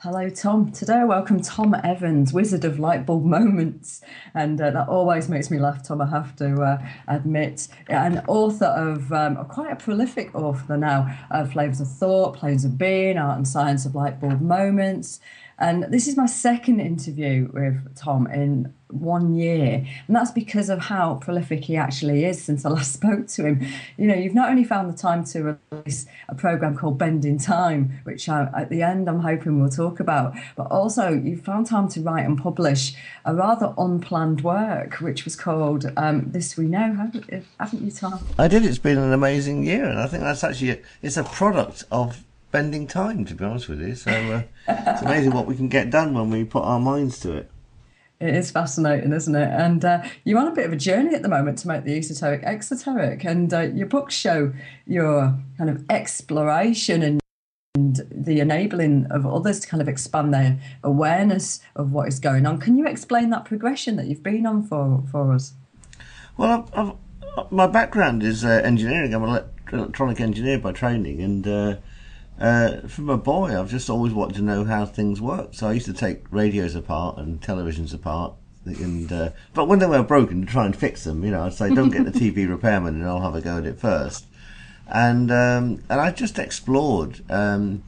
Hello, Tom. Today I welcome Tom Evans, Wizard of Lightbulb Moments. And that always makes me laugh, Tom, I have to admit. An author of, quite a prolific author now, Flavours of Thought, Planes of Being, Art and Science of Lightbulb Moments. And this is my second interview with Tom in 1 year. And that's because of how prolific he actually is since I last spoke to him. You know, you've not only found the time to release a programme called Bending Time, which at the end I'm hoping we'll talk about, but also you've found time to write and publish a rather unplanned work, which was called This We Know, haven't you, Tom? I did. It's been an amazing year, and I think that's actually, it's a product of bending time, to be honest with you. So it's amazing what we can get done when we put our minds to it. It is fascinating, isn't it? And you're on a bit of a journey at the moment to make the esoteric exoteric, and your books show your kind of exploration and the enabling of others to kind of expand their awareness of what is going on. Can you explain that progression that you've been on for us? Well, my background is engineering. I'm an electronic engineer by training, and from a boy, I've just always wanted to know how things work. So I used to take radios apart and televisions apart, and but when they were broken, to try and fix them, you know, I'd say, don't get the TV repairman, and I'll have a go at it first. And I just explored. I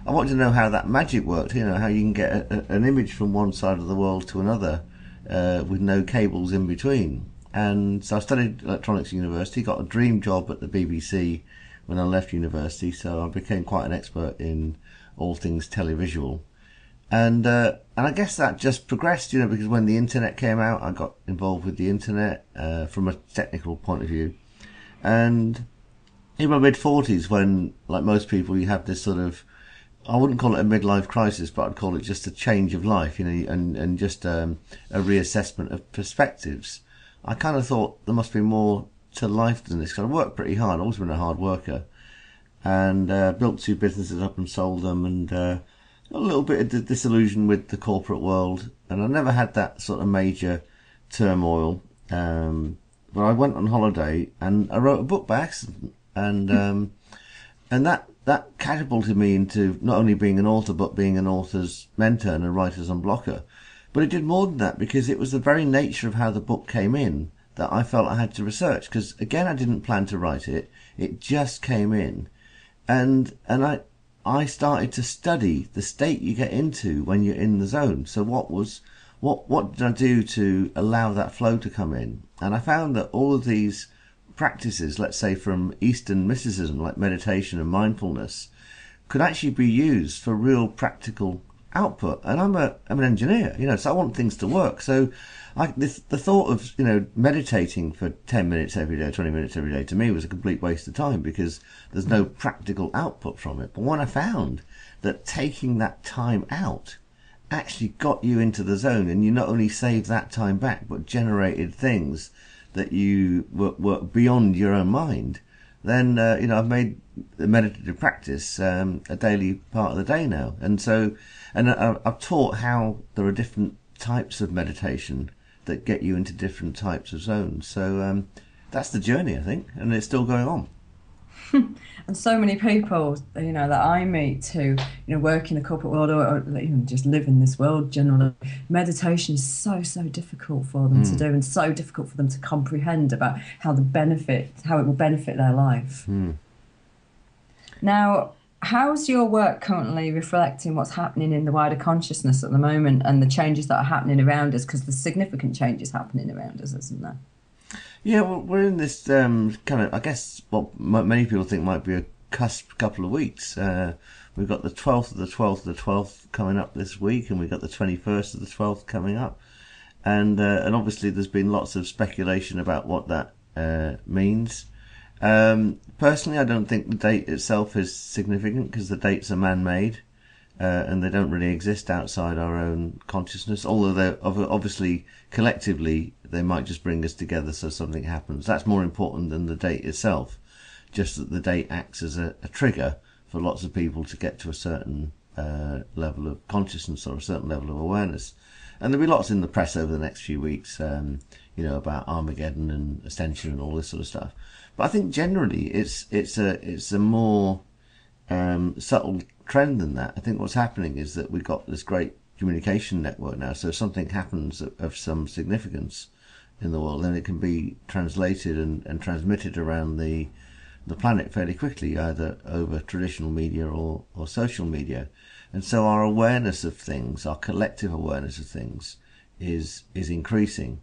wanted to know how that magic worked. You know, how you can get an image from one side of the world to another with no cables in between. And so I studied electronics at university, got a dream job at the BBC when I left university, so I became quite an expert in all things televisual. And I guess that just progressed, you know, because when the internet came out, I got involved with the internet from a technical point of view. And in my mid-40s, when, like most people, you have this sort of, I wouldn't call it a midlife crisis, but I'd call it just a change of life, you know, and just a reassessment of perspectives. I kind of thought there must be more to life than this, because I worked pretty hard. I've always been a hard worker, and built 2 businesses up and sold them, and got a little bit of disillusion with the corporate world, and I never had that sort of major turmoil. But I went on holiday and I wrote a book by accident, and that catapulted me into not only being an author, but being an author's mentor and a writer's unblocker. But it did more than that, because it was the very nature of how the book came in that I felt I had to research, because again, I didn't plan to write it. It just came in, and I started to study the state you get into when you're in the zone. So what did I do to allow that flow to come in? And I found that all of these practices, let's say from Eastern mysticism, like meditation and mindfulness, could actually be used for real practical output. And I'm an engineer, you know, so I want things to work. So the thought of, you know, meditating for 10 minutes every day, 20 minutes every day, to me was a complete waste of time, because there's no practical output from it. But when I found that taking that time out actually got you into the zone, and you not only saved that time back, but generated things that you were beyond your own mind, then, you know, I've made the meditative practice a daily part of the day now. And so, and I've taught how there are different types of meditation that get you into different types of zones. So that's the journey, I think, and it's still going on. And so many people, you know, that I meet who, you know, work in the corporate world, or even just live in this world generally, meditation is so difficult for them to do, and so difficult for them to comprehend about how it will benefit their life. Now, how's your work currently reflecting what's happening in the wider consciousness at the moment, and the changes that are happening around us? Because there's significant changes happening around us, isn't there? Yeah, well, we're in this kind of, I guess, what many people think might be a cusp couple of weeks. We've got the 12th of the 12th of the 12th coming up this week, and we've got the 21st of the 12th coming up. And obviously there's been lots of speculation about what that means. Personally, I don't think the date itself is significant, because the dates are man-made, and they don't really exist outside our own consciousness, although they're obviously collectively they might just bring us together so something happens. That's more important than the date itself, just that the date acts as a trigger for lots of people to get to a certain level of consciousness or a certain level of awareness. And there'll be lots in the press over the next few weeks, you know, about Armageddon and Ascension and all this sort of stuff. But I think generally it's a more subtle trend than that. I think what's happening is that we've got this great communication network now, so if something happens of some significance in the world, then it can be translated and transmitted around the planet fairly quickly, either over traditional media or social media. And so our awareness of things, our collective awareness of things, is increasing.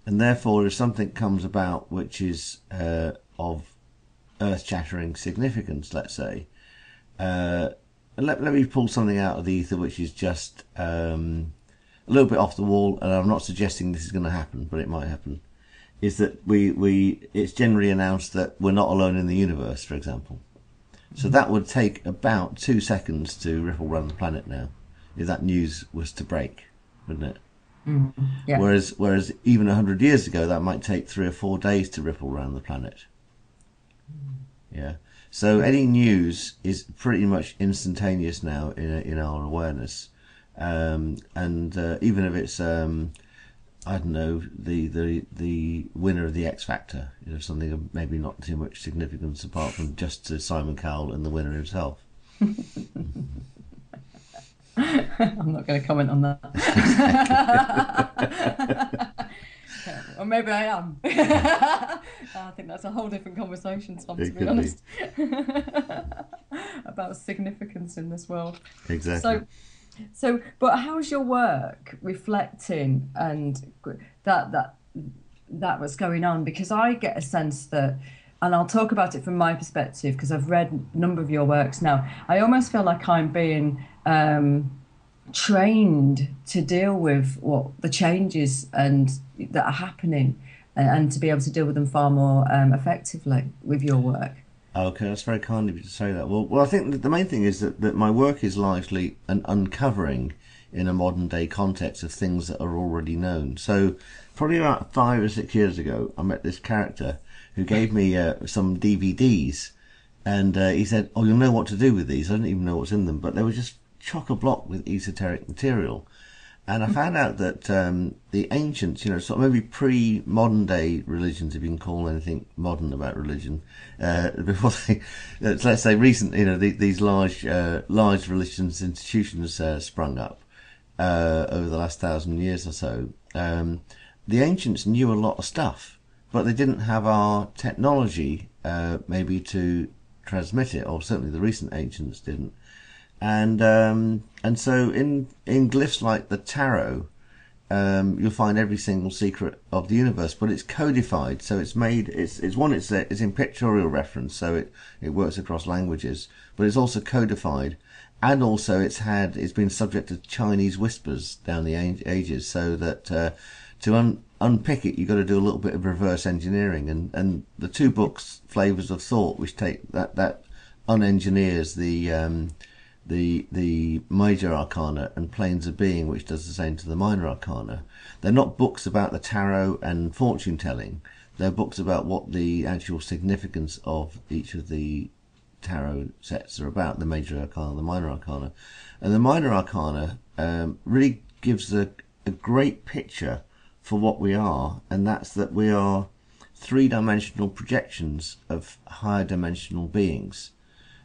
And therefore, if something comes about which is of earth-shattering significance, let's say, let me pull something out of the ether which is just a little bit off the wall, and I'm not suggesting this is going to happen, but it might happen, is that it's generally announced that we're not alone in the universe, for example. So that would take about 2 seconds to ripple around the planet now, if that news was to break, wouldn't it? Mm-hmm. Yeah. Whereas even 100 years ago, that might take 3 or 4 days to ripple around the planet. Yeah. So any news is pretty much instantaneous now in our awareness, and even if it's I don't know, the winner of the X Factor, something of maybe not too much significance apart from just to Simon Cowell and the winner himself. I'm not going to comment on that. Or maybe I am. I think that's a whole different conversation, Tom, to be honest. About significance in this world. Exactly. So, but how's your work reflecting and that what's going on? Because I get a sense that, and I'll talk about it from my perspective because I've read a number of your works now. I almost feel like I'm being trained to deal with what the changes that are happening, and to be able to deal with them far more effectively with your work. Okay, that's very kind of you to say that. Well, I think that the main thing is that my work is largely an uncovering in a modern day context of things that are already known. So probably about 5 or 6 years ago, I met this character who gave me some DVDs, and he said, "Oh, you'll know what to do with these." I didn't even know what's in them, but they were just chock-a-block with esoteric material. And I found out that the ancients, sort of maybe pre-modern day religions, if you can call anything modern about religion, before they, let's say recent, these large religious institutions sprung up over the last 1,000 years or so. The ancients knew a lot of stuff, but they didn't have our technology maybe to transmit it, or certainly the recent ancients didn't. And so in glyphs like the tarot, you'll find every single secret of the universe, but it's codified. So it's in pictorial reference, so it works across languages, but it's also codified, and also it's been subject to Chinese whispers down the ages, so that to unpick it, you've got to do a little bit of reverse engineering, and the 2 books, Flavors of Thought, which take that unengineers the major arcana, and Planes of Being, which does the same to the minor arcana. They're not books about the tarot and fortune telling. They're books about what the actual significance of each of the tarot sets are about, the major arcana, the minor arcana. And the minor arcana really gives a great picture for what we are, and that's that we are 3-dimensional projections of higher dimensional beings.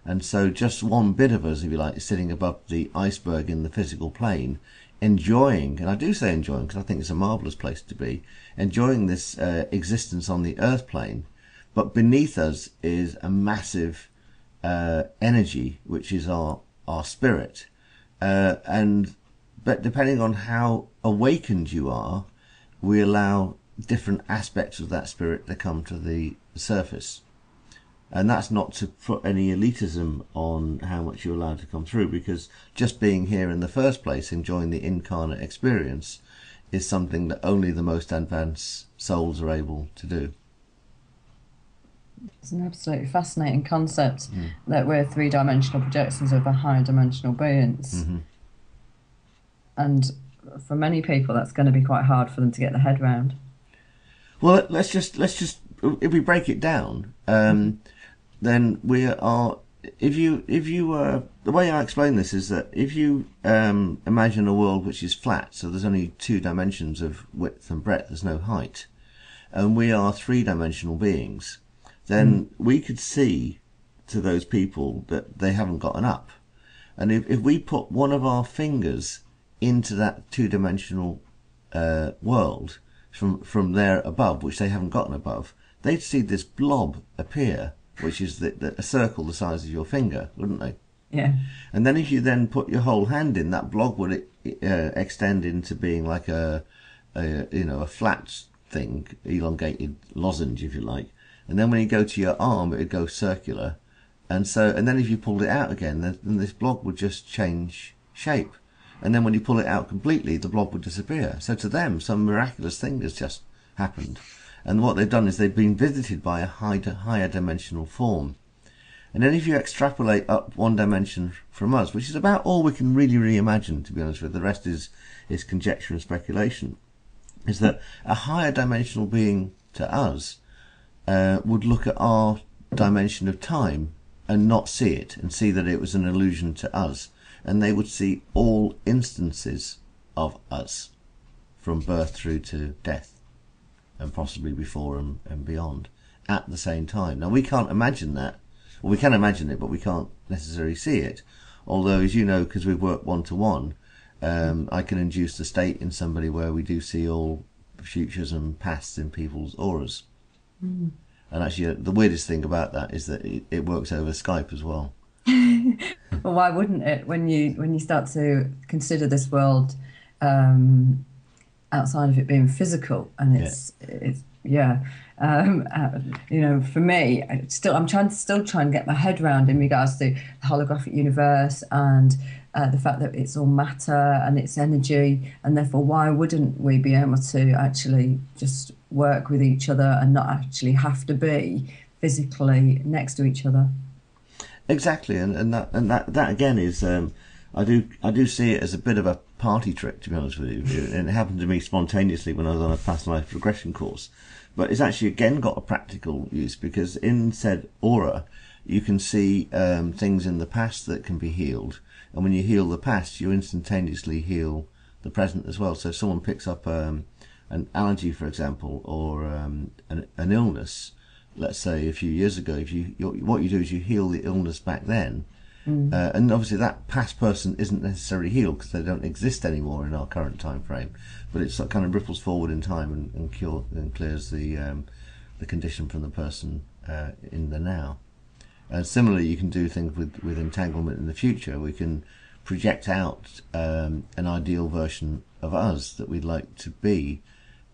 And so just one bit of us, if you like, is sitting above the iceberg in the physical plane, enjoying, and I do say enjoying because I think it's a marvellous place to be, enjoying this existence on the earth plane. But beneath us is a massive energy, which is our spirit. But depending on how awakened you are, we allow different aspects of that spirit to come to the surface. And that's not to put any elitism on how much you're allowed to come through, because just being here in the first place, enjoying the incarnate experience, is something that only the most advanced souls are able to do. It's an absolutely fascinating concept that we're 3-dimensional projections of a higher dimensional beings. Mm-hmm. And for many people, that's going to be quite hard for them to get their head around. Well, let's just if we break it down, then we are. If you the way I explain this is that if you imagine a world which is flat, so there's only 2 dimensions of width and breadth, there's no height, and we are 3-dimensional beings, then we could see to those people that they haven't gotten up. And if we put one of our fingers into that two-dimensional world from there above, which they haven't gotten above, they'd see this blob appear, which is a circle the size of your finger, wouldn't they? Yeah. And then if you then put your whole hand in, that blob would extend into being like a flat thing, elongated lozenge, if you like. And then when you go to your arm, it would go circular. And then if you pulled it out again, then this blob would just change shape. And then when you pull it out completely, the blob would disappear. So to them, some miraculous thing has just happened. And what they've done is they've been visited by a higher dimensional form. And then if you extrapolate up one dimension from us, which is about all we can really imagine, to be honest with you, the rest is conjecture and speculation, is that a higher dimensional being to us would look at our dimension of time and not see it, and see that it was an illusion to us. And they would see all instances of us from birth through to death, and possibly before and beyond, at the same time. Now, we can't imagine that. Well, we can imagine it, but we can't necessarily see it. Although, as you know, because we've worked one-to-one, I can induce the state in somebody where we do see all futures and pasts in people's auras. Mm. And actually, the weirdest thing about that is that it works over Skype as well. Well, why wouldn't it? When you start to consider this world outside of it being physical, and it's for me, I'm still trying to get my head around in regards to the holographic universe and the fact that it's all matter and it's energy, and therefore why wouldn't we be able to actually just work with each other and not actually have to be physically next to each other? Exactly, and that again is I do see it as a bit of a party trick, to be honest with you. And it happened to me spontaneously when I was on a past life regression course. But it's actually again got a practical use, because in said aura you can see things in the past that can be healed, and when you heal the past, you instantaneously heal the present as well. So if someone picks up an allergy, for example, or an illness, let's say a few years ago, what you do is you heal the illness back then. And obviously that past person isn't necessarily healed because they don't exist anymore in our current time frame, but it kind of ripples forward in time and clears the condition from the person in the now. And similarly, you can do things with entanglement in the future. We can project out an ideal version of us that we'd like to be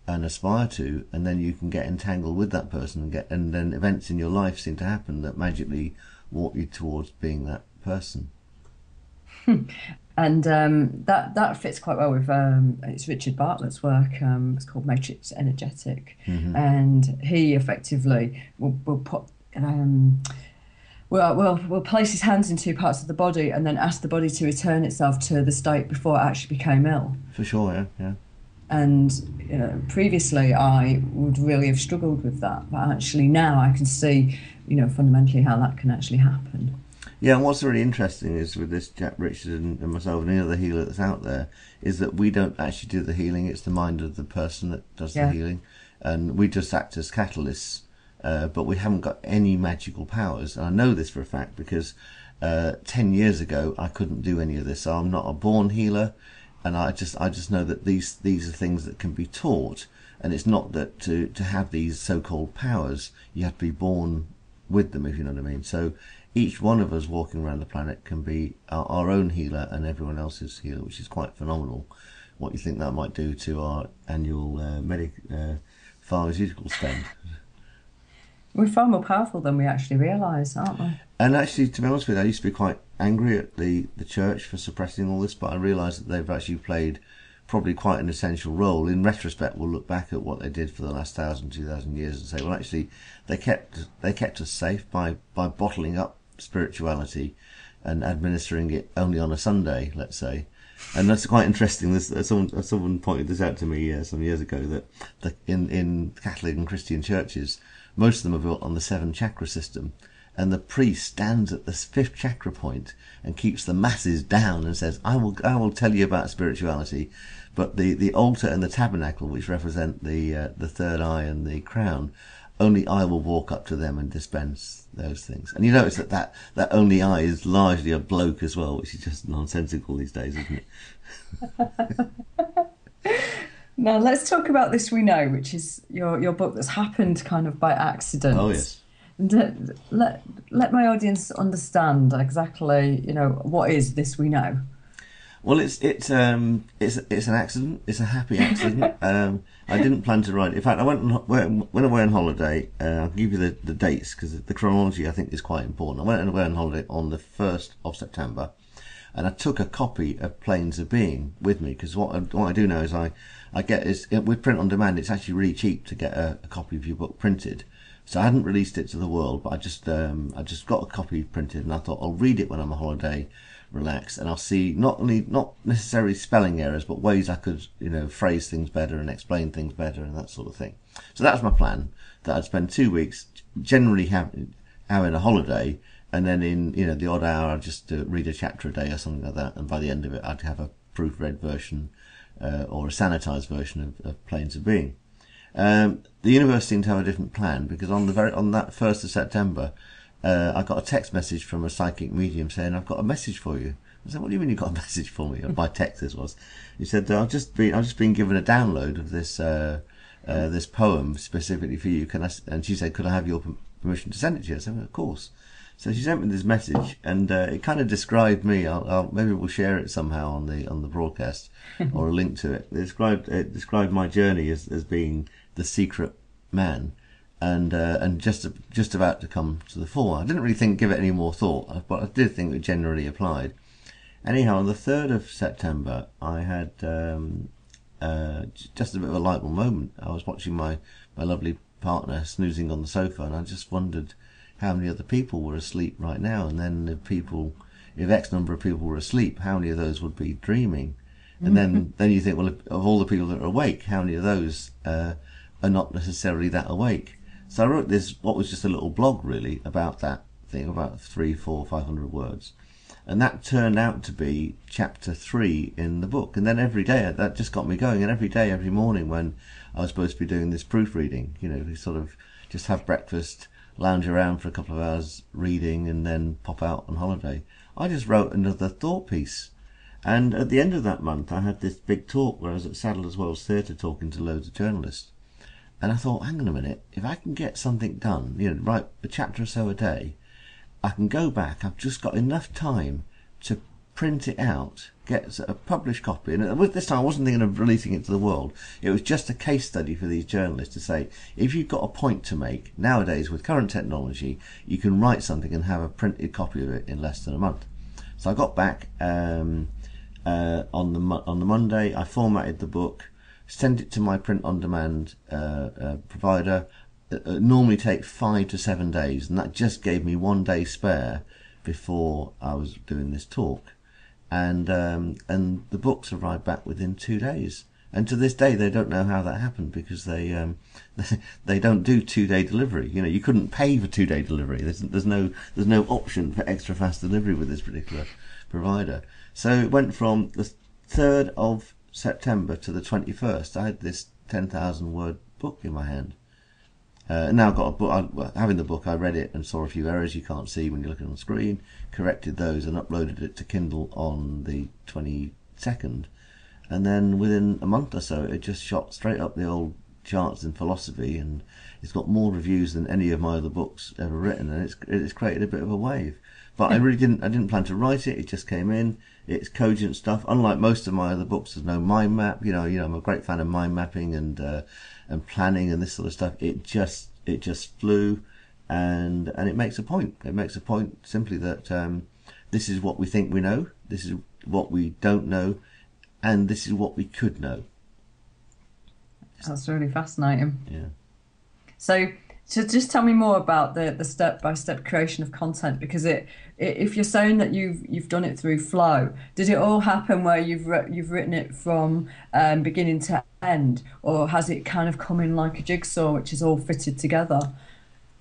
and aspire to, and then you can get entangled with that person and then events in your life seem to happen that magically walk you towards being that person. And that fits quite well with it's Richard Bartlett's work. It's called Matrix Energetic, and he effectively will put will place his hands in two parts of the body and then ask the body to return itself to the state before it actually became ill. For sure, yeah. And previously I would really have struggled with that, but actually now I can see, fundamentally how that can actually happen. Yeah, and what's really interesting is with this Jack Richard and myself and any other healer that's out there, is that we don't actually do the healing. It's the mind of the person that does the healing, and we just act as catalysts, but we haven't got any magical powers. And I know this for a fact because 10 years ago I couldn't do any of this, so I'm not a born healer. And I just know that these are things that can be taught, and it's not that to have these so-called powers you have to be born with them, if you know what I mean. So each one of us walking around the planet can be our own healer and everyone else's healer, which is quite phenomenal. What you think that might do to our annual pharmaceutical spend? We're far more powerful than we actually realise, aren't we? And actually, to be honest with you, I used to be quite angry at the church for suppressing all this, but I realise that they've actually played probably quite an essential role. In retrospect, we'll look back at what they did for the last 2,000 years and say, well, actually, they kept us safe by bottling up spirituality and administering it only on a Sunday, let's say. And that's quite interesting. Someone pointed this out to me some years ago, that in Catholic and Christian churches, most of them are built on the 7 chakra system, and the priest stands at the 5th chakra point and keeps the masses down and says, I will tell you about spirituality, but the altar and the tabernacle, which represent the third eye and the crown, only I will walk up to them and dispense those things. And you notice that only I is largely a bloke as well, which is just nonsensical these days, isn't it? Now let's talk about This We Know, which is your book that's happened kind of by accident. Oh yes. And let my audience understand exactly, what is This We Know. Well, it's an accident. It's a happy accident. I didn't plan to write it. In fact, when I went on holiday, I'll give you the dates because the chronology I think is quite important. I went away on holiday on the 1st of September, and I took a copy of Planes of Being with me because what I do know is I get is with print on demand. It's actually really cheap to get a copy of your book printed. So I hadn't released it to the world, but I just got a copy printed, and I thought I'll read it when I'm on holiday, relax, and I'll see not necessarily spelling errors, but ways I could phrase things better and explain things better and that sort of thing. So that's my plan. That I'd spend 2 weeks generally having a holiday, and then in the odd hour I'd just read a chapter a day or something like that, and by the end of it I'd have a proofread version or a sanitized version of Planes of Being. The universe seemed to have a different plan because on that 1st of September, I got a text message from a psychic medium saying, "I've got a message for you." I said, "What do you mean you got a message for me?" By text this was. He said, "I've just been given a download of this poem specifically for you. And she said, "Could I have your permission to send it to you?" I said, "Well, of course." So she sent me this message, and it kind of described me. Maybe we'll share it somehow on the broadcast or a link to it. It described my journey as being the secret man, and just about to come to the fore. I didn't really give it any more thought, but I did think it generally applied. Anyhow, on the 3rd of September, I had just a bit of a light bulb moment. I was watching my lovely partner snoozing on the sofa, and I just wondered how many other people were asleep right now, and then if X number of people were asleep, how many of those would be dreaming? And then you think, well, of all the people that are awake, how many of those are not necessarily that awake? So I wrote this, what was just a little blog really, about that thing, about 300, 400, 500 words. And that turned out to be chapter 3 in the book. And then every day, that just got me going. And every day, every morning when I was supposed to be doing this proofreading, we sort of just have breakfast, lounge around for a couple of hours reading, and then pop out on holiday, I just wrote another thought piece. And at the end of that month, I had this big talk where I was at Sadler's Wells Theatre talking to loads of journalists. And I thought, hang on a minute, if I can get something done, write a chapter or so a day, I can go back, I've just got enough time to print it out, get a published copy. And this time I wasn't thinking of releasing it to the world. It was just a case study for these journalists to say, if you've got a point to make, nowadays with current technology, you can write something and have a printed copy of it in less than a month. So I got back on the Monday, I formatted the book, sent it to my print-on-demand provider. It normally takes 5 to 7 days, and that just gave me 1 day spare before I was doing this talk. And the books arrived back within 2 days. And to this day, they don't know how that happened because they don't do 2-day delivery. You couldn't pay for 2-day delivery. There's no option for extra fast delivery with this particular provider. So it went from the 3rd of September to the 21st. I had this 10,000 word book in my hand. Now I've got a book. Having the book, I read it and saw a few errors you can't see when you're looking on the screen. Corrected those and uploaded it to Kindle on the 22nd. And then within a month or so, it just shot straight up the old charts in philosophy, and it's got more reviews than any of my other books ever written, and it's created a bit of a wave. But I didn't plan to write it. It just came in. It's cogent stuff. Unlike most of my other books, there's no mind map. I'm a great fan of mind mapping and planning and this sort of stuff. It just flew, and it makes a point. It makes a point simply that this is what we think we know. This is what we don't know, and this is what we could know. That's really fascinating. Yeah. So just tell me more about the step-by-step creation of content, because if you're saying that you've done it through flow, did it all happen where you've written it from beginning to end, or has it kind of come in like a jigsaw which is all fitted together?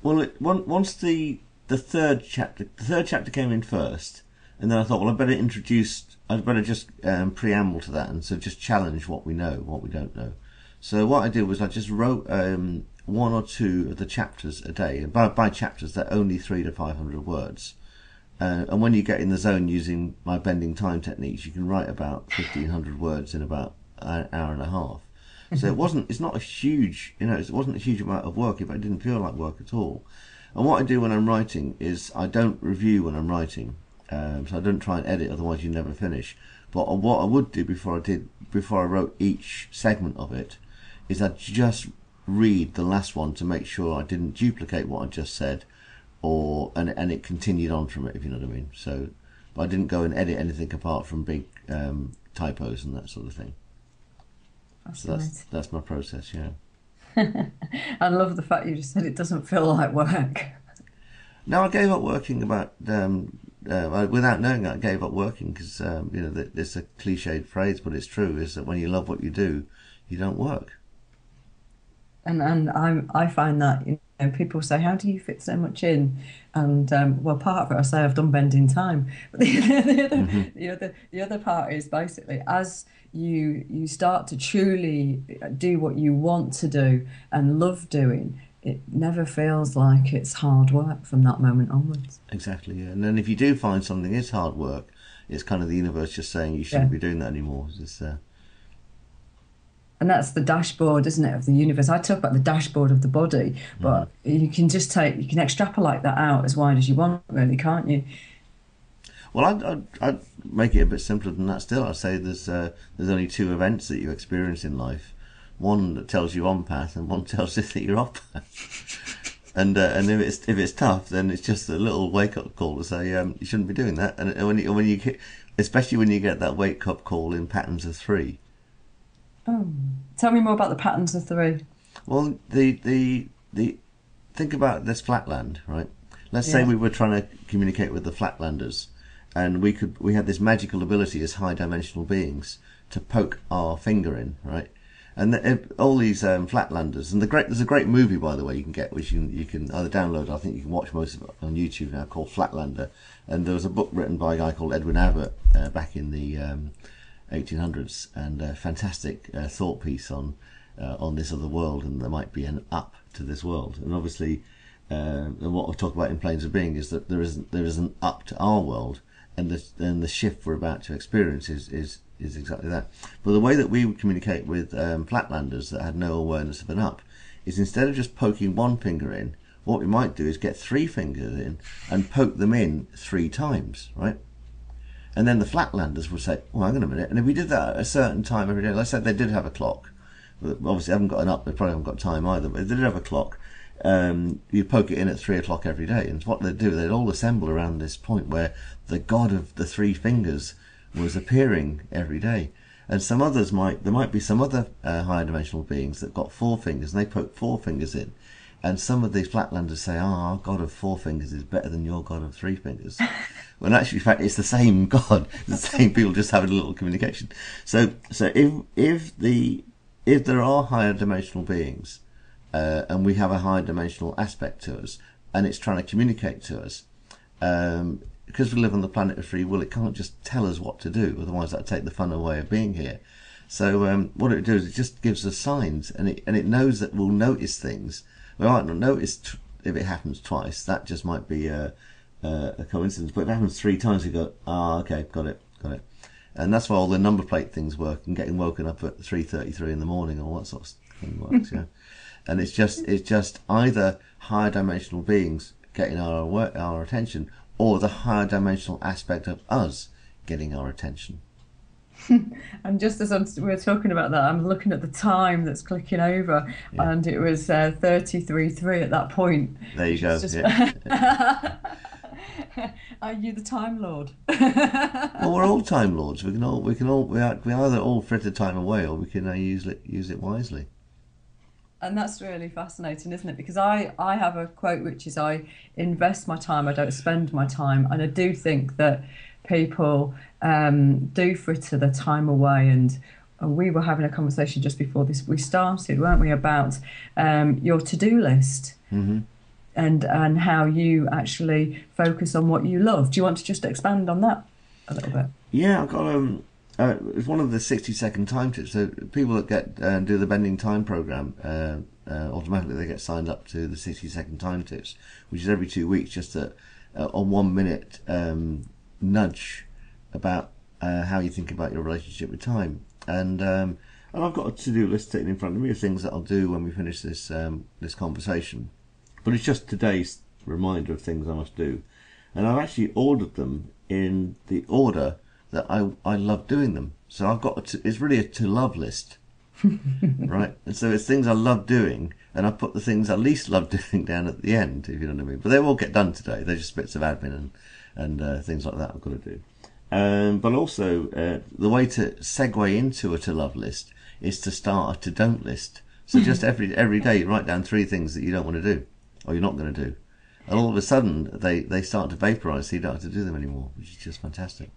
Well, once the third chapter came in first, and then I thought, well, I'd better just preamble to that, and so just challenge what we know, what we don't know. So what I did was I just wrote one or two of the chapters a day. And by chapters, they're only 300 to 500 words. And when you get in the zone using my bending time techniques, you can write about 1,500 words in about an hour and a half. So it's not a huge, it wasn't a huge amount of work if I didn't feel like work at all. And what I do when I'm writing is I don't review when I'm writing. So I don't try and edit, otherwise you never finish. But what I would do before I wrote each segment of it is I'd just read the last one to make sure I didn't duplicate what I just said, and it continued on from it, if you know what I mean. So, but I didn't go and edit anything apart from big typos and that sort of thing. So that's my process, yeah. I love the fact you just said it doesn't feel like work. No, I gave up working about without knowing it. I gave up working because it's a cliched phrase, but it's true. Is that when you love what you do, you don't work. And I find that people say, how do you fit so much in? And well, part of it I say I've done bending time, but the other part is basically as you start to truly do what you want to do and love doing, it never feels like it's hard work from that moment onwards. Exactly, yeah. And then if you do find something is hard work, it's kind of the universe just saying you shouldn't be doing that anymore. And that's the dashboard, isn't it, of the universe? I talk about the dashboard of the body, but you can extrapolate that out as wide as you want, really, can't you? Well, I'd make it a bit simpler than that still. I'd say there's only two events that you experience in life. One that tells you on path, and one tells you that you're off path. and if it's tough, then it's just a little wake up call to say you shouldn't be doing that. And when you get, especially when you get that wake up call in patterns of 3. Oh, tell me more about the patterns of 3. Well, the think about this flatland, right? Let's say we were trying to communicate with the flatlanders, and we had this magical ability as high dimensional beings to poke our finger in, right? And all these flatlanders, and there's a great movie, by the way, you can get, which you can either download. I think you can watch most of it on YouTube now, called Flatlander. And there was a book written by a guy called Edwin Abbott back in the 1800s, and a fantastic thought piece on this other world, and there might be an up to this world. And obviously, and what we'll talk about in Planes of Being is that there is an up to our world, and the shift we're about to experience is exactly that. But the way that we would communicate with flatlanders that had no awareness of an up is, instead of just poking one finger in, what we might do is get 3 fingers in and poke them in 3 times, right? And then the flatlanders would say, oh, hang on a minute. And if we did that at a certain time every day, let's say they did have a clock. Obviously, they haven't got an up, they probably haven't got time either, but if they did have a clock, you poke it in at 3 o'clock every day. And what they'd do, they'd all assemble around this point where the god of the 3 fingers was appearing every day. And there might be some other higher dimensional beings that got 4 fingers, and they poke 4 fingers in. And some of these flatlanders say, our god of 4 fingers is better than your god of 3 fingers. When actually, in fact, it's the same god, the same people just having a little communication. So if there are higher dimensional beings, and we have a higher dimensional aspect to us, and it's trying to communicate to us, because we live on the planet of free will, it can't just tell us what to do, otherwise that'd take the fun away of being here. So what it does, it just gives us signs, and it knows that we'll notice things. We might not notice if it happens twice. That just might be a coincidence. But if it happens 3 times, we go, okay, got it. And that's why all the number plate things work, and getting woken up at 3:33 in the morning, all that sort of thing works. Yeah. And it's just either higher dimensional beings getting our attention, or the higher dimensional aspect of us getting our attention. And just as we were talking about that, I'm looking at the time that's clicking over, and it was 33:3 at that point. There you go. Just... Are you the Time Lord? Well, we're all Time Lords. We either all fritter time away, or we can use it wisely. And that's really fascinating, isn't it? Because I have a quote which is, I invest my time, I don't spend my time. And I do think that people do fritter their time away. And we were having a conversation just before we started, weren't we, about your to-do list. Mm-hmm. And how you actually focus on what you love. Do you want to just expand on that a little bit? Yeah, I've got it's one of the 60-second time tips. So people that do the Bending Time program, automatically they get signed up to the 60-second time tips, which is every 2 weeks, just a 1 minute nudge about how you think about your relationship with time. And I've got a to-do list sitting in front of me of things that I'll do when we finish this this conversation. But it's just today's reminder of things I must do. And I've actually ordered them in the order that I love doing them. So I've got it's really a to-love list, right? And so it's things I love doing, and I put the things I least love doing down at the end, if you know what I mean. But they will get done today. They're just bits of admin and things like that I've got to do. But also, the way to segue into a to-love list is to start a to-don't list. So just every day you write down 3 things that you don't want to do, or you're not going to do. And all of a sudden, they start to vaporise, so you don't have to do them anymore, which is just fantastic.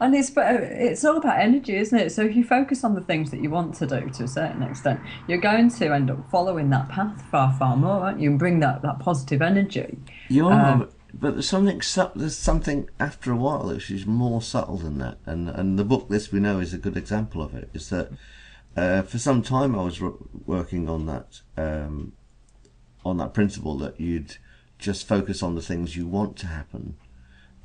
And it's all about energy, isn't it? So if you focus on the things that you want to do to a certain extent, you're going to end up following that path far, far more, aren't you? And bring that positive energy. You are, but there's something after a while which is more subtle than that. And the book This We Know is a good example of it. Is that for some time I was working on that principle that you'd just focus on the things you want to happen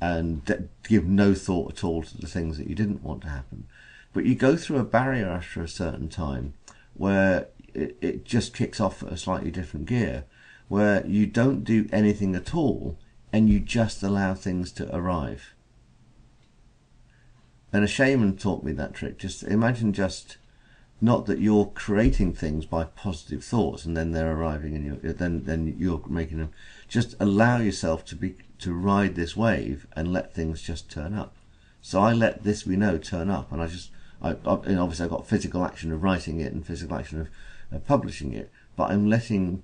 and give no thought at all to the things that you didn't want to happen. But you go through a barrier after a certain time where it just kicks off at a slightly different gear, where you don't do anything at all and you just allow things to arrive. And a shaman taught me that trick. Just imagine not that you're creating things by positive thoughts and then they're arriving and then you're making them. Just allow yourself to ride this wave and let things just turn up. So I let This We Know turn up, and and obviously I've got physical action of writing it and physical action of publishing it, but I'm letting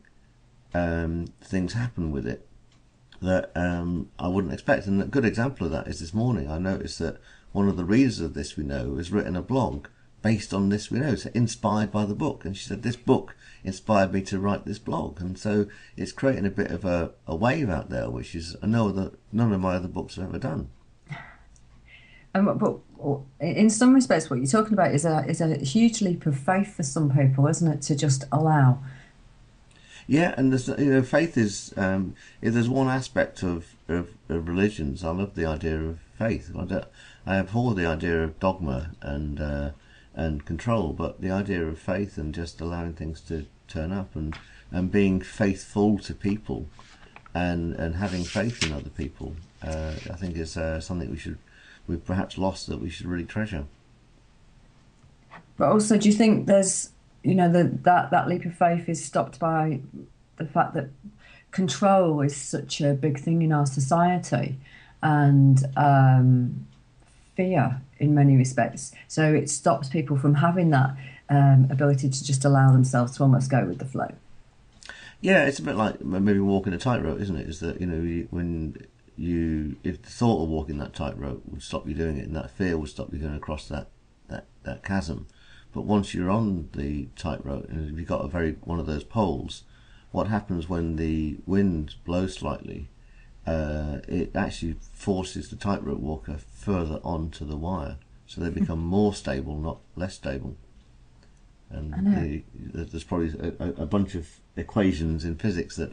things happen with it that I wouldn't expect. And a good example of that is this morning I noticed that one of the readers of This We Know has written a blog based on This We Know, so inspired by the book. And she said, this book inspired me to write this blog. And so it's creating a bit of a wave out there, which is none of my other books have ever done. But in some respects, what you're talking about is a huge leap of faith for some people, isn't it? To just allow. Yeah, and there's, faith is, if there's one aspect of religions, I love the idea of faith. I abhor the idea of dogma and control, but the idea of faith and just allowing things to turn up and being faithful to people and having faith in other people, I think is something we've perhaps lost that we should really treasure. But also, do you think there's, that leap of faith is stopped by the fact that control is such a big thing in our society, and fear in many respects? So it stops people from having that ability to just allow themselves to almost go with the flow. Yeah, it's a bit like maybe walking a tightrope, isn't it? Is that, if the thought of walking that tightrope would stop you doing it, and that fear would stop you going across that chasm. But once you're on the tightrope, and if you've got one of those poles, what happens when the wind blows slightly? It actually forces the tightrope walker further onto the wire, so they become more stable, not less stable. And there's probably a bunch of equations in physics that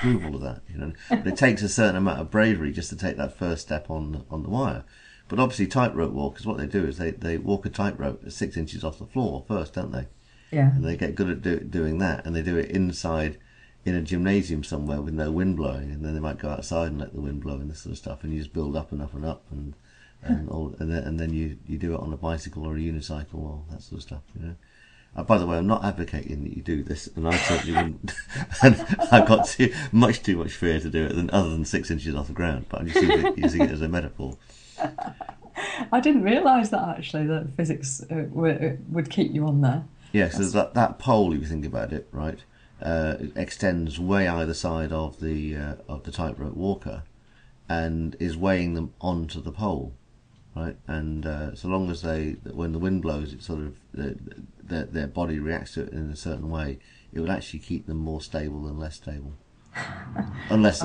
prove all of that. But it takes a certain amount of bravery just to take that first step on the wire. But obviously, tightrope walkers, what they do is they walk a tightrope at 6 inches off the floor first, don't they? Yeah. And they get good at doing that, and they do it inside in a gymnasium somewhere with no wind blowing, and then they might go outside and let the wind blow and this sort of stuff, and you just build up and up and up, and then you do it on a bicycle or a unicycle or that sort of stuff. By the way, I'm not advocating that you do this, and I certainly wouldn't. And I've got much too much fear to do it other than 6 inches off the ground. But I'm just using it as a metaphor. I didn't realise that actually, that physics would keep you on there. Yes, yeah, so that pole, if you think about it, right, it extends way either side of the tightrope walker, and is weighing them onto the pole, right? And so long as when the wind blows, it sort of their body reacts to it in a certain way, it will actually keep them more stable than less stable. unless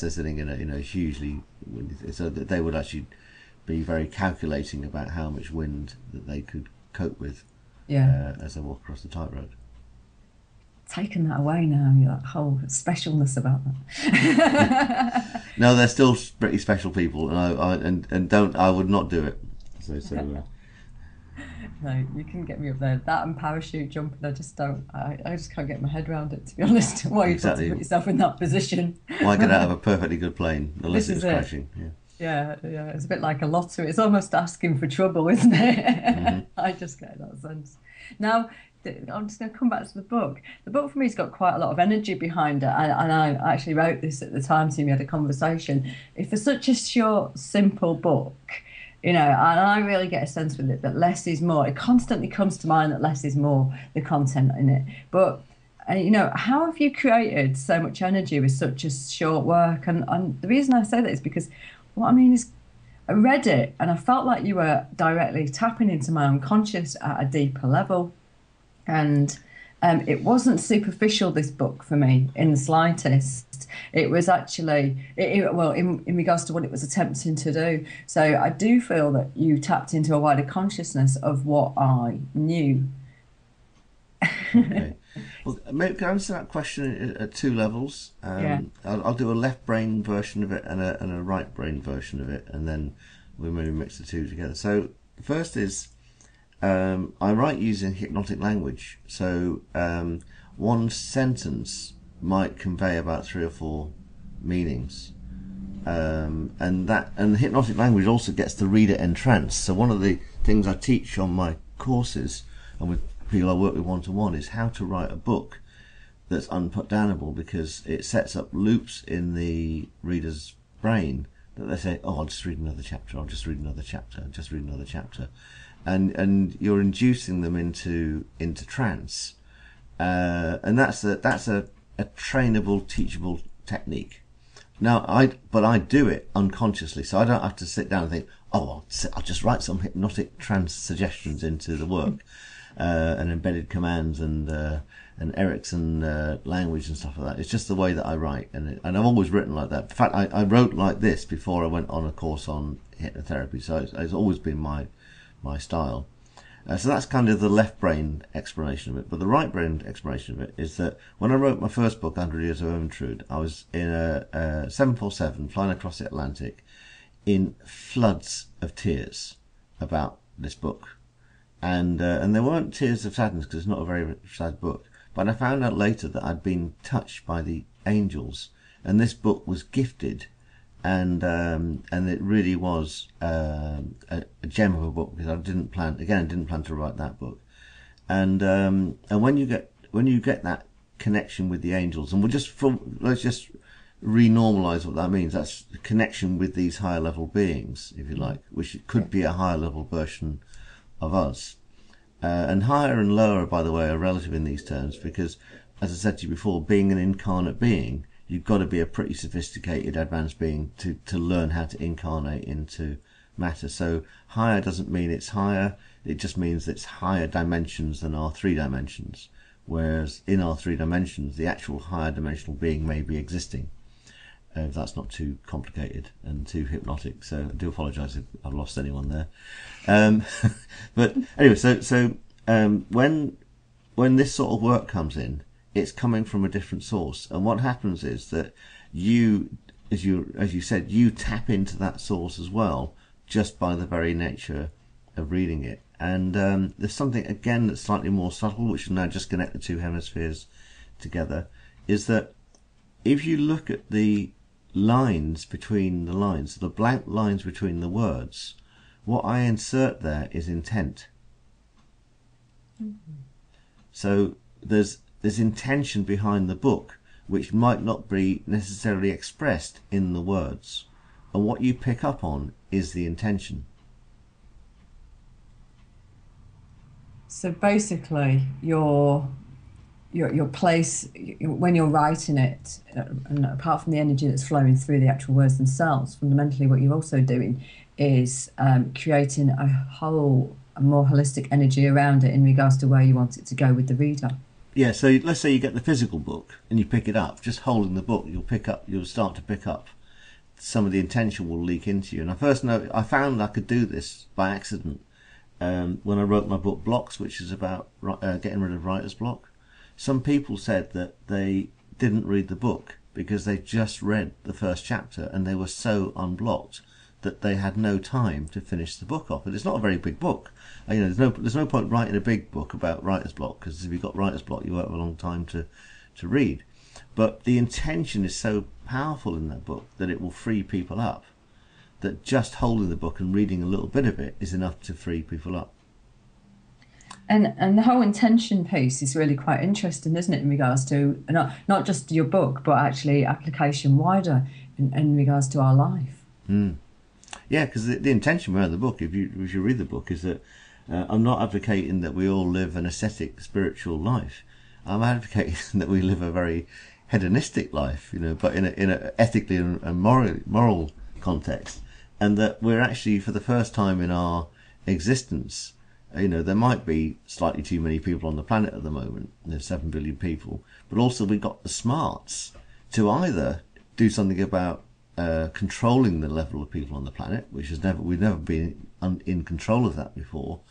they're sitting in a hugely windy, so that they would actually be very calculating about how much wind that they could cope with, as they walk across the tightrope. taken that away now. That whole specialness about that. No, they're still pretty special people, and I would not do it. So no, you can get me up there. That and parachute jumping, I just don't. I just can't get my head around it, to be honest. Why you've got to put yourself in that position? Why get out of a perfectly good plane unless it's crashing? Yeah. Yeah, it's a bit like a lottery. It's almost asking for trouble, isn't it? I just get that sense. Now, I'm just going to come back to the book. The book for me has got quite a lot of energy behind it, and I actually wrote this at the time, so we had a conversation. If for such a short, simple book, and I really get a sense with it that less is more. It constantly comes to mind that less is more, the content in it. But, how have you created so much energy with such a short work? And the reason I say that is because what I mean is I read it and I felt like you were directly tapping into my unconscious at a deeper level. And it wasn't superficial, this book, for me, in the slightest. It was actually, in regards to what it was attempting to do. So I do feel that you tapped into a wider consciousness of what I knew. Okay. Well, maybe can I answer that question at two levels? I'll do a left brain version of it and a right brain version of it, and then we'll maybe mix the two together. So the first is, I write using hypnotic language. So one sentence might convey about 3 or 4 meanings, and hypnotic language also gets the reader entranced. So one of the things I teach on my courses and with people I work with one-to-one is how to write a book that's unputdownable, because it sets up loops in the reader's brain that they say, oh, I'll just read another chapter, I'll just read another chapter, I'll just read another chapter. And you're inducing them into trance, and that's a trainable, teachable technique. Now, I do it unconsciously, so I don't have to sit down and think, oh, I'll just write some hypnotic trance suggestions into the work, and embedded commands and Erickson language and stuff like that. It's just the way that I write, and I've always written like that. In fact, I wrote like this before I went on a course on hypnotherapy, so it's always been my style. So that's kind of the left brain explanation of it. But the right brain explanation of it is that when I wrote my first book, 100 Years of Ermintrude, I was in a 747 flying across the Atlantic in floods of tears about this book. And there weren't tears of sadness, because it's not a very sad book. But I found out later that I'd been touched by the angels, and this book was gifted. And it really was a gem of a book, because I didn't plan to write that book. And when you get that connection with the angels, and let's just renormalize what that means. That's the connection with these higher level beings, if you like, which could be a higher level version of us. And higher and lower, by the way, are relative in these terms, because, as I said to you before, being an incarnate being, you've got to be a pretty sophisticated, advanced being to learn how to incarnate into matter. So higher doesn't mean it's higher, it just means it's higher dimensions than our 3 dimensions. Whereas in our 3 dimensions, the actual higher dimensional being may be existing. If that's not too complicated and too hypnotic. So I do apologise if I've lost anyone there. But anyway, so when this sort of work comes in, it's coming from a different source, and what happens is that you, as you said, you tap into that source as well, just by the very nature of reading it. And there's something again that's slightly more subtle, which will now just connect the 2 hemispheres together, is that if you look at the lines between the lines, the blank lines between the words, what I insert there is intent. So there's intention behind the book, which might not be necessarily expressed in the words, and what you pick up on is the intention. So basically, your place when you're writing it, and apart from the energy that's flowing through the actual words themselves, fundamentally what you're also doing is creating a more holistic energy around it in regards to where you want it to go with the reader. Yeah, so let's say you get the physical book and you pick it up, just holding the book, you'll start to pick up some of the intention will leak into you. And I found I could do this by accident when I wrote my book Blocks, which is about getting rid of writer's block. some people said that they didn't read the book because they just read the first chapter and they were so unblocked that they had no time to finish the book off. And it's not a very big book. There's no point writing a big book about writer's block, because if you've got writer's block, you won't have a long time to read. But the intention is so powerful in that book that it will free people up, that just holding the book and reading a little bit of it is enough to free people up. And the whole intention piece is really quite interesting, isn't it, in regards to not just your book, but actually application wider in regards to our life. Yeah, because the intention behind the book, if you read the book, is that I'm not advocating that we all live an ascetic spiritual life. I'm advocating that we live a very hedonistic life, but in a ethically and moral context, and that we're actually, for the first time in our existence, there might be slightly too many people on the planet at the moment. There's 7 billion people, but also we've got the smarts to either do something about controlling the level of people on the planet, which we've never been in control of that before,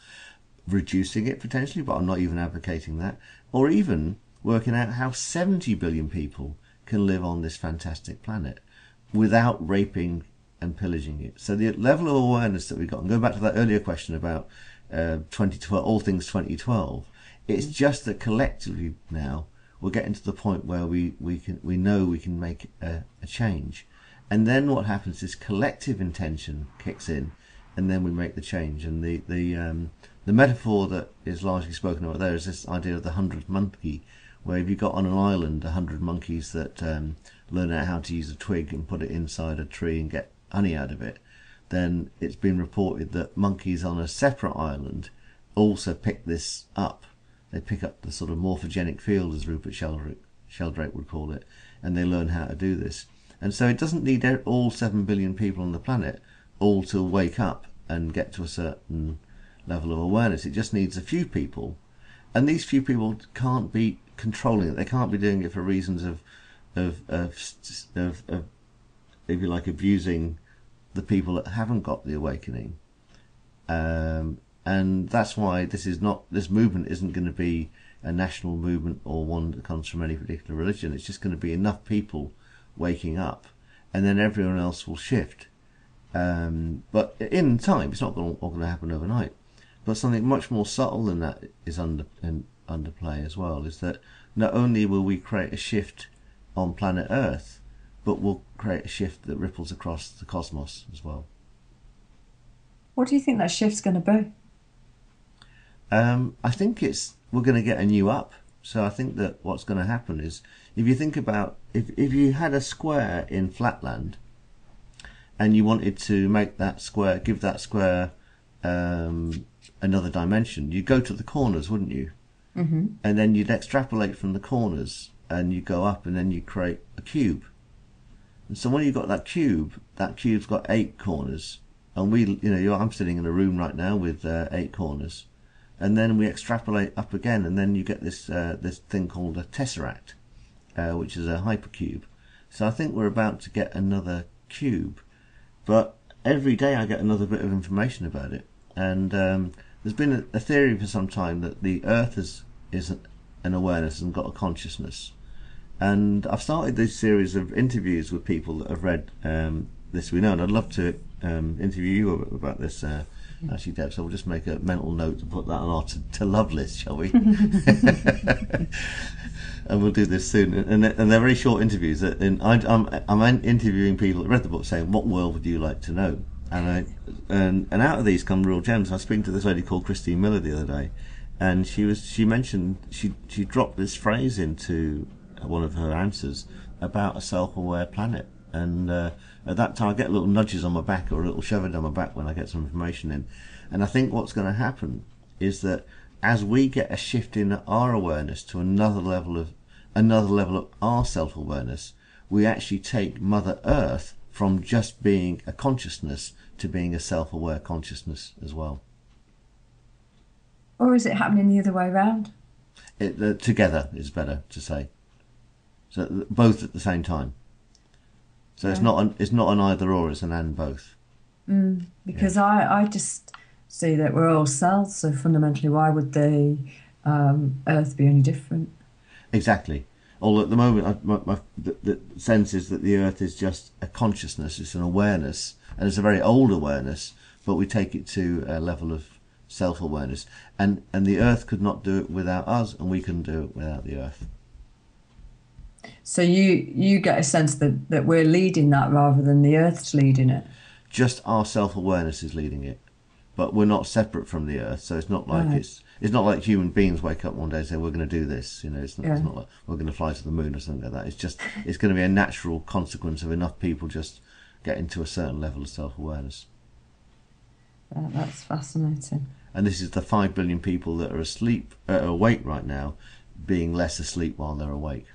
reducing it potentially, but I'm not even advocating that, or even working out how 70 billion people can live on this fantastic planet without raping and pillaging it. So the level of awareness that we've got, and going back to that earlier question about 2012, all things 2012, it's just that collectively now we're getting to the point where we know we can make a change, and then what happens is collective intention kicks in, and then we make the change. And the metaphor that is largely spoken about there is this idea of the 100th monkey, where if you've got on an island 100 monkeys that learn out how to use a twig and put it inside a tree and get honey out of it, then it's been reported that monkeys on a separate island also pick this up. They pick up the sort of morphogenic field, as Rupert Sheldrake would call it, and they learn how to do this. And so it doesn't need all 7 billion people on the planet all to wake up and get to a certain level of awareness. It just needs a few people, and these few people can't be controlling it. They can't be doing it for reasons of if you like, abusing the people that haven't got the awakening. And that's why this movement isn't going to be a national movement or one that comes from any particular religion. It's just going to be enough people waking up, and then everyone else will shift. But in time, it's not going to happen overnight. But something much more subtle than that is under play as well, is that not only will we create a shift on planet Earth, but we'll create a shift that ripples across the cosmos as well. What do you think that shift's going to be? I think we're going to get a new up. So I think that what's going to happen is, if you think about, if you had a square in flatland and you wanted to make that square, give that square another dimension, you'd go to the corners, wouldn't you? Mm-hmm. And then you'd extrapolate from the corners and you go up, and then you create a cube. And so when you've got that cube's got 8 corners, and I'm sitting in a room right now with 8 corners, and then we extrapolate up again, and then you get this thing called a tesseract, which is a hypercube. So I think we're about to get another cube, but every day I get another bit of information about it. And there's been a theory for some time that the Earth is an awareness and got a consciousness. And I've started this series of interviews with people that have read This We Know, and I'd love to interview you about this, actually, Deb. So we'll just make a mental note to put that on our to-love list, shall we? And we'll do this soon. And they're very short interviews. And I'm interviewing people that read the book, saying, "What world would you like to know?" And out of these come real gems. I was speaking to this lady called Christine Miller the other day, and she mentioned she dropped this phrase into one of her answers about a self-aware planet. And at that time I get little nudges on my back, or a little shoving down my back when I get some information in. And I think what's going to happen is that as we get a shift in our awareness to another level of our self-awareness, we actually take Mother Earth from just being a consciousness to being a self-aware consciousness as well. Or is it happening the other way around? Together is better to say. So both at the same time. So it's not an either or, it's an and both. Because I just see that we're all cells, so fundamentally why would the Earth be any different? Exactly. Although at the moment, the sense is that the Earth is just a consciousness, it's an awareness, and it's a very old awareness, but we take it to a level of self-awareness. And the Earth could not do it without us, and we couldn't do it without the Earth. So you get a sense that we're leading that rather than the Earth's leading it? Just our self-awareness is leading it. But we're not separate from the Earth, so it's not like it's not like human beings wake up one day and say we're going to do this. You know, it's not like we're going to fly to the moon or something like that. It's going to be a natural consequence of enough people just getting to a certain level of self-awareness. That's fascinating. And this is the 5 billion people that are awake right now, being less asleep while they're awake.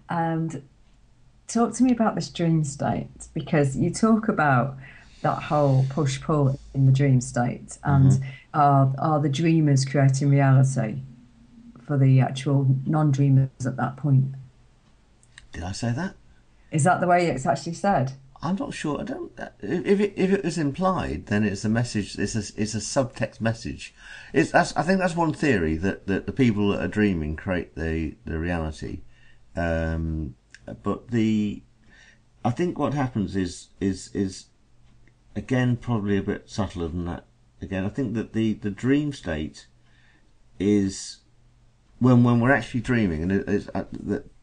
And talk to me about this dream state, because you talk about that whole push-pull in the dream state, and are the dreamers creating reality for the actual non-dreamers at that point? Did I say that? Is that the way it's actually said? I'm not sure. I don't. If it was implied, then it's a message. It's a subtext message. I think that's one theory, that the people that are dreaming create the reality. But I think what happens is again probably a bit subtler than that. Again, I think that the dream state is when we're actually dreaming, and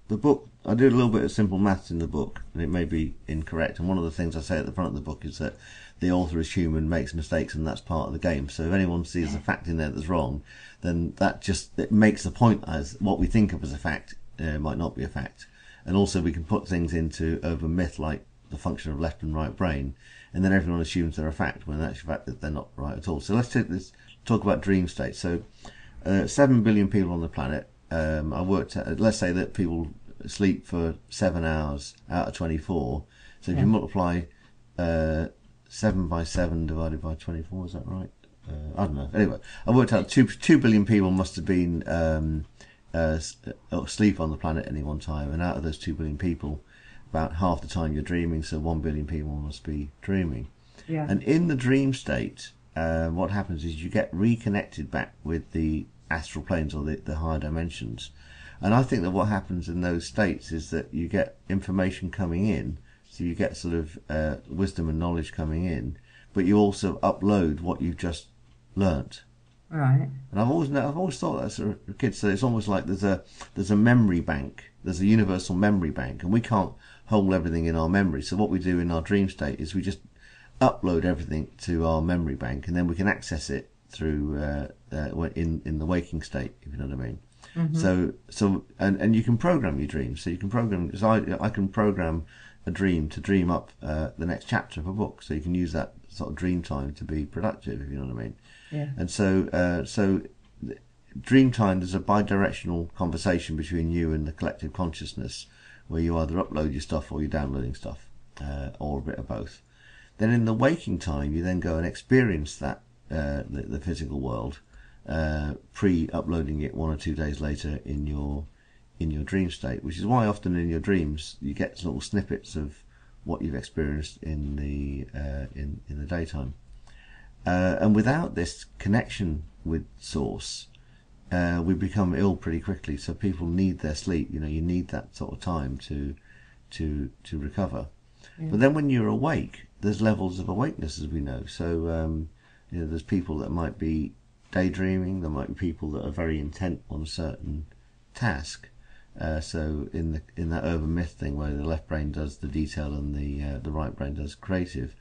the book. I do a little bit of simple maths in the book, and it may be incorrect. And one of the things I say at the front of the book is that the author is human, makes mistakes, and that's part of the game. So if anyone sees a fact in there that's wrong, then it makes the point as what we think of as a fact might not be a fact. And also we can put things into urban myth like the function of left and right brain, and then everyone assumes they're a fact when in actual fact that they're not right at all. So let's talk about dream states. So 7 billion people on the planet. I worked at, let's say that people sleep for 7 hours out of 24. So if you multiply 7 by 7 divided by 24, is that right? I don't know. Anyway, I worked out 2 billion people must have been asleep on the planet at any one time, and out of those 2 billion people, about half the time you're dreaming, so 1 billion people must be dreaming. Yeah. And in the dream state, what happens is you get reconnected back with the astral planes, or the higher dimensions. And I think that what happens in those states is that you get information coming in, so you get sort of wisdom and knowledge coming in, but you also upload what you've just learnt. Right. And I've always thought that as a kid. So it's almost like there's a memory bank, there's a universal memory bank, and we can't hold everything in our memory. So what we do in our dream state is we just upload everything to our memory bank, and then we can access it through in the waking state, if you know what I mean. Mm-hmm. So you can program your dreams. So you can program. So I can program a dream to dream up the next chapter of a book. So you can use that sort of dream time to be productive, if you know what I mean. Yeah. And so dream time, there's a bi-directional conversation between you and the collective consciousness, where you either upload your stuff or you're downloading stuff, or a bit of both. Then in the waking time, you then go and experience that the physical world, pre-uploading it 1 or 2 days later in your dream state, which is why often in your dreams you get little snippets of what you've experienced in the daytime. And without this connection with source, we become ill pretty quickly. So people need their sleep. You need that sort of time to recover. Yeah. But then when you're awake, there's levels of awakeness, as we know. So there's people that might be daydreaming. There might be people that are very intent on a certain task. So in that urban myth thing, where the left brain does the detail and the right brain does creative,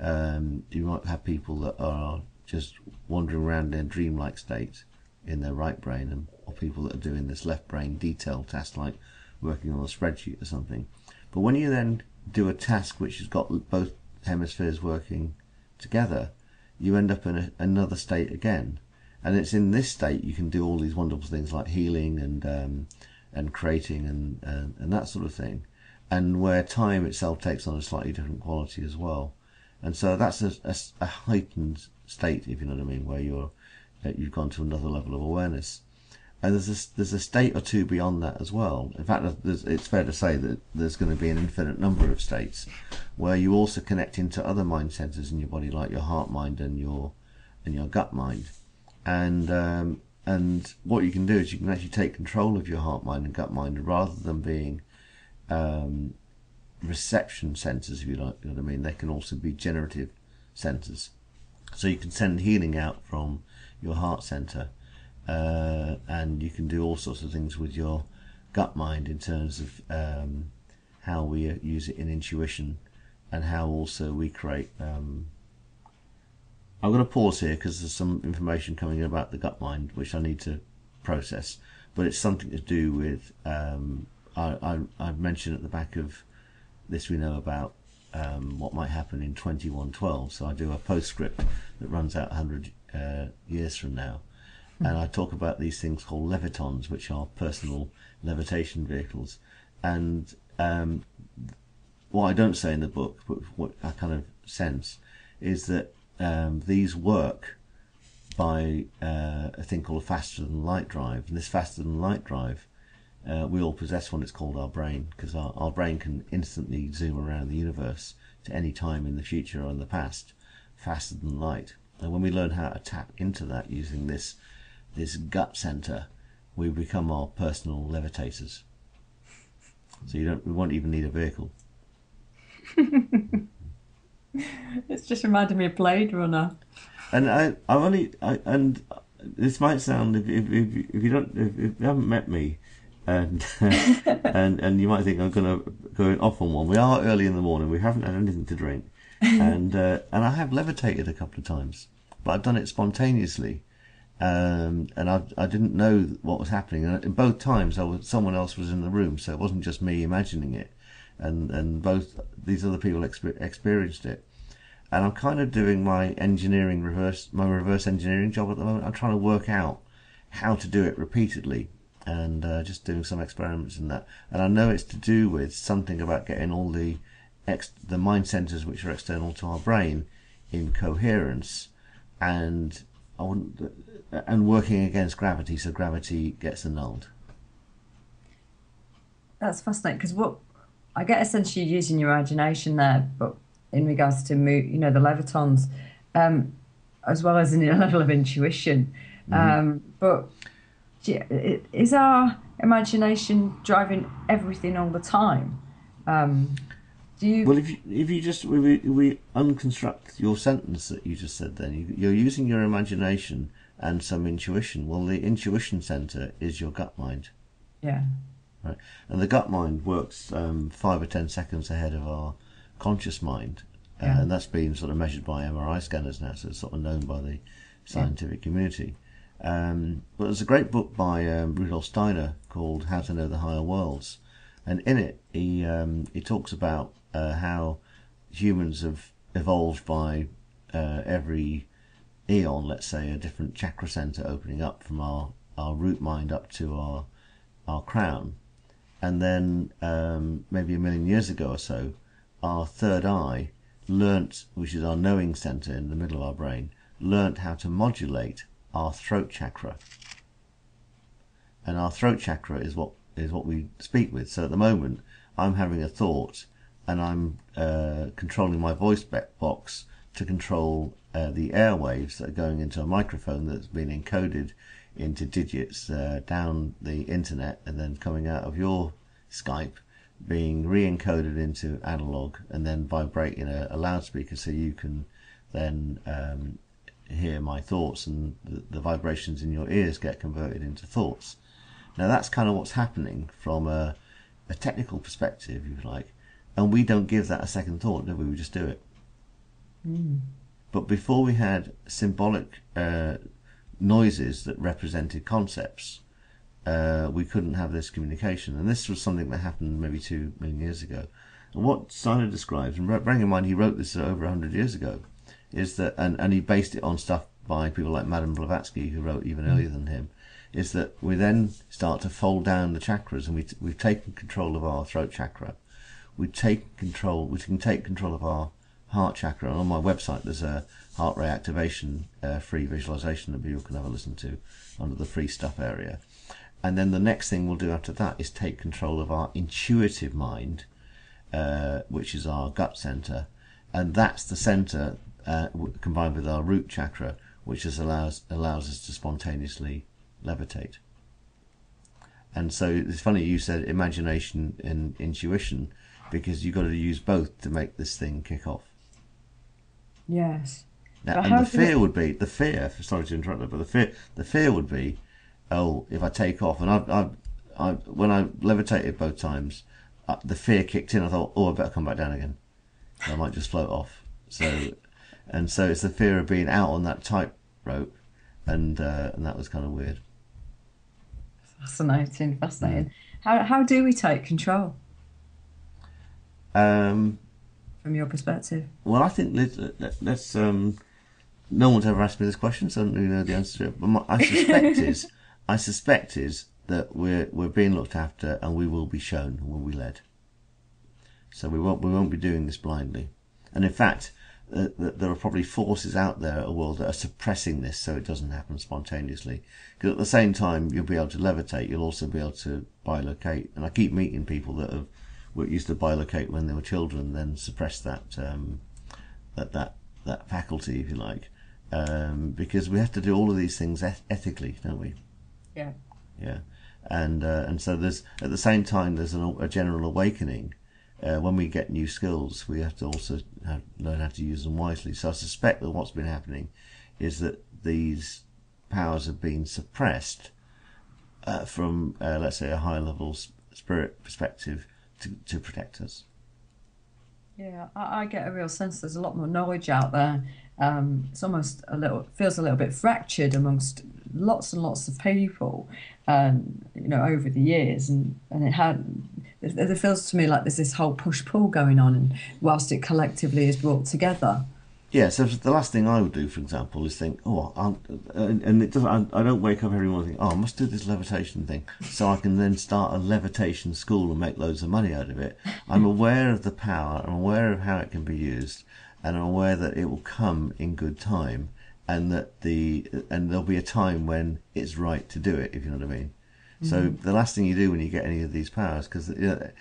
you might have people that are just wandering around in a dreamlike state in their right brain, or people that are doing this left brain detail task, like working on a spreadsheet or something. But when you then do a task which has got both hemispheres working together, you end up in another state again. And it's in this state you can do all these wonderful things like healing and creating and that sort of thing, and where time itself takes on a slightly different quality as well. And so that's a heightened state, if you know what I mean, where you've gone to another level of awareness. And there's a state or two beyond that as well. In fact, it's fair to say that there's going to be an infinite number of states where you also connect into other mind centers in your body, like your heart mind and your gut mind. And what you can do is you can actually take control of your heart, mind, and gut mind, rather than being reception centers, if you like. You know what I mean? They can also be generative centers. So you can send healing out from your heart center, and you can do all sorts of things with your gut mind in terms of how we use it in intuition, and how also we create. I'm going to pause here because there's some information coming in about the gut mind which I need to process, but it's something to do with. I've mentioned at the back of this we know about what might happen in 2112. So I do a postscript that runs out 100 years from now, and I talk about these things called levitons, which are personal levitation vehicles. And what I don't say in the book, but what I kind of sense, is that these work by a thing called a faster than light drive. And this faster than light drive, we all possess one. It's called our brain, because our brain can instantly zoom around the universe to any time in the future or in the past, faster than light. And when we learn how to tap into that using this gut center, we become our personal levitators. So we won't even need a vehicle. It's just reminded me of Blade Runner. And and this might sound, if you haven't met me, and and you might think I'm going off on one. We are early in the morning. We haven't had anything to drink, and I have levitated a couple of times, but I've done it spontaneously, and I didn't know what was happening. And both times someone else was in the room, so it wasn't just me imagining it, and both these other people experienced it. And I'm kind of doing my reverse engineering job at the moment. I'm trying to work out how to do it repeatedly, and just doing some experiments in that. And I know it's to do with something about getting all the mind centers which are external to our brain in coherence, and working against gravity, so gravity gets annulled. That's fascinating, because what I get a sense you're using your imagination there, but in regards to the levitons, as well as in a level of intuition. But is our imagination driving everything all the time? Do you? Well, if you just we unconstruct your sentence that you just said, then you're using your imagination and some intuition. Well, the intuition center is your gut mind. Yeah. Right, and the gut mind works 5 or 10 seconds ahead of our conscious mind, and that's been sort of measured by MRI scanners now, so it's sort of known by the scientific community. But there's a great book by Rudolf Steiner called How to Know the Higher Worlds, and in it he talks about how humans have evolved by every eon, let's say, a different chakra center opening up from our root mind up to our crown. And then maybe 1 million years ago or so, our third eye learnt, which is our knowing center in the middle of our brain, learnt how to modulate our throat chakra. And our throat chakra is what we speak with. So at the moment, I'm having a thought, and I'm controlling my voice box to control the airwaves that are going into a microphone that's been encoded into digits down the internet, and then coming out of your Skype, being re-encoded into analog, and then vibrate in a loudspeaker, so you can then hear my thoughts, and the vibrations in your ears get converted into thoughts. Now that's kind of what's happening from a technical perspective, if you like, and we don't give that a second thought, do we? We just do it. But before we had symbolic noises that represented concepts, we couldn't have this communication, and this was something that happened maybe 2 million years ago. And what Steiner describes, and bearing in mind he wrote this over 100 years ago, is that, and he based it on stuff by people like Madame Blavatsky, who wrote even earlier than him, is that we then start to fold down the chakras, and we've taken control of our throat chakra. We can take control of our heart chakra, and on my website there's a heart rate activation free visualization that people can have a listen to under the free stuff area. And then the next thing we'll do after that is take control of our intuitive mind, which is our gut center, and that's the center combined with our root chakra, which just allows us to spontaneously levitate. And so it's funny you said imagination and intuition, because you've got to use both to make this thing kick off. Yes. Now, and the fear, sorry to interrupt, but the fear would be, oh, if I take off, and I when I levitated both times, the fear kicked in. I thought, oh, I better come back down again. I might just float off. So it's the fear of being out on that tightrope, and that was kind of weird. Fascinating. How do we take control? From your perspective? Well, I think let's no one's ever asked me this question, so I don't really know the answer to it. But I suspect is that we're being looked after, and we will be shown, and we'll be led. So we won't be doing this blindly. And in fact, there are probably forces out there in the world that are suppressing this, so it doesn't happen spontaneously. Because at the same time, you'll be able to levitate. You'll also be able to bilocate. And I keep meeting people that used to bilocate when they were children, then suppress that faculty, if you like, because we have to do all of these things ethically, don't we? Yeah. Yeah, and so there's at the same time there's a general awakening. When we get new skills, we have to also learn how to use them wisely. So I suspect that what's been happening is that these powers have been suppressed from, let's say, a higher level spirit perspective to protect us. Yeah, I get a real sense there's a lot more knowledge out there. It's almost feels a little bit fractured amongst lots and lots of people, over the years, and it feels to me like there's this whole push-pull going on, and whilst it collectively is brought together. Yeah, so the last thing I would do, for example, is think, I don't wake up every morning and think, I must do this levitation thing, so I can then start a levitation school and make loads of money out of it. I'm aware of the power, I'm aware of how it can be used, and I'm aware that it will come in good time, and that there'll be a time when it's right to do it, if you know what I mean. So the last thing you do when you get any of these powers, because the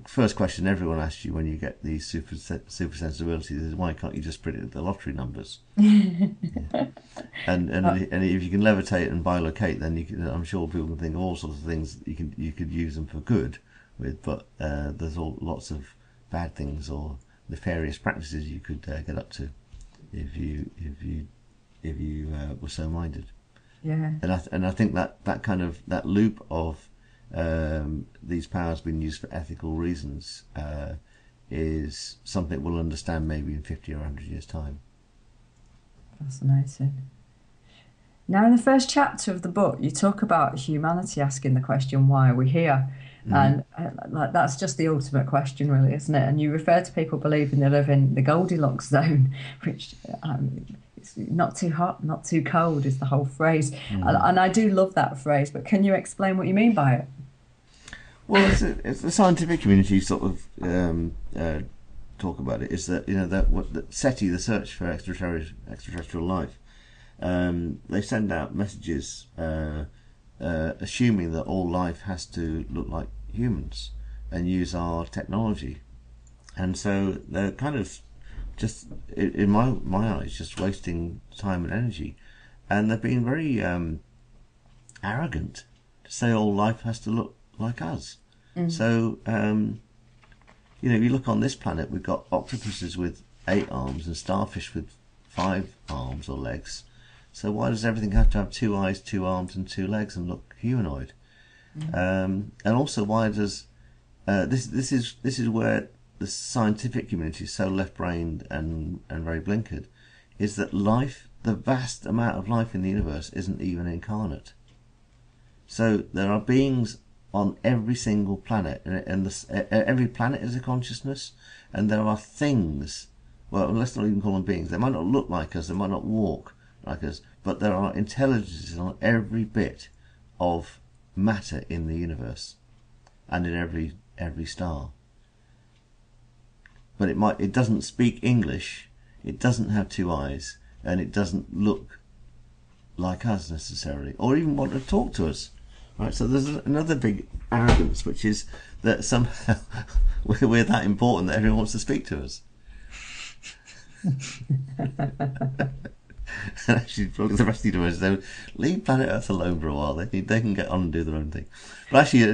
first question everyone asks you when you get these super sensibilities is, why can't you just predict the lottery numbers? Yeah. And if you can levitate and bilocate, then I'm sure people can think of all sorts of things that you could use them for good with, but there's lots of bad things or nefarious practices you could get up to if you were so minded. Yeah. And I think that kind of that loop of these powers being used for ethical reasons is something we'll understand maybe in 50 or 100 years' time. Fascinating. Now, in the first chapter of the book, you talk about humanity asking the question, why are we here? And that's just the ultimate question, really, isn't it? And you refer to people believing they live in the Goldilocks zone, which it's not too hot, not too cold is the whole phrase. And I do love that phrase, but can you explain what you mean by it? Well, it's the scientific community sort of talk about it, is that, that SETI, the Search for Extraterrestrial Life, they send out messages assuming that all life has to look like humans and use our technology, and so they're kind of just, in my eyes, just wasting time and energy, and they're being very arrogant to say all life has to look like us. So if you look on this planet, we've got octopuses with 8 arms and starfish with 5 arms or legs. So why does everything have to have 2 eyes, 2 arms, and 2 legs and look humanoid? And also, why does this is where the scientific community is so left-brained and very blinkered, is that life, the vast amount of life in the universe, isn't even incarnate. So there are beings on every single planet, and every planet is a consciousness, and there are things. Well, let's not even call them beings. They might not look like us, they might not walk like us, but there are intelligences on every bit of matter in the universe and in every star. But it doesn't speak English, it doesn't have 2 eyes, and it doesn't look like us necessarily, or even want to talk to us. Right, so there's another big arrogance, which is that somehow we're that important that everyone wants to speak to us. And actually, probably the rest of the universe, they leave planet Earth alone for a while. They can get on and do their own thing. But actually,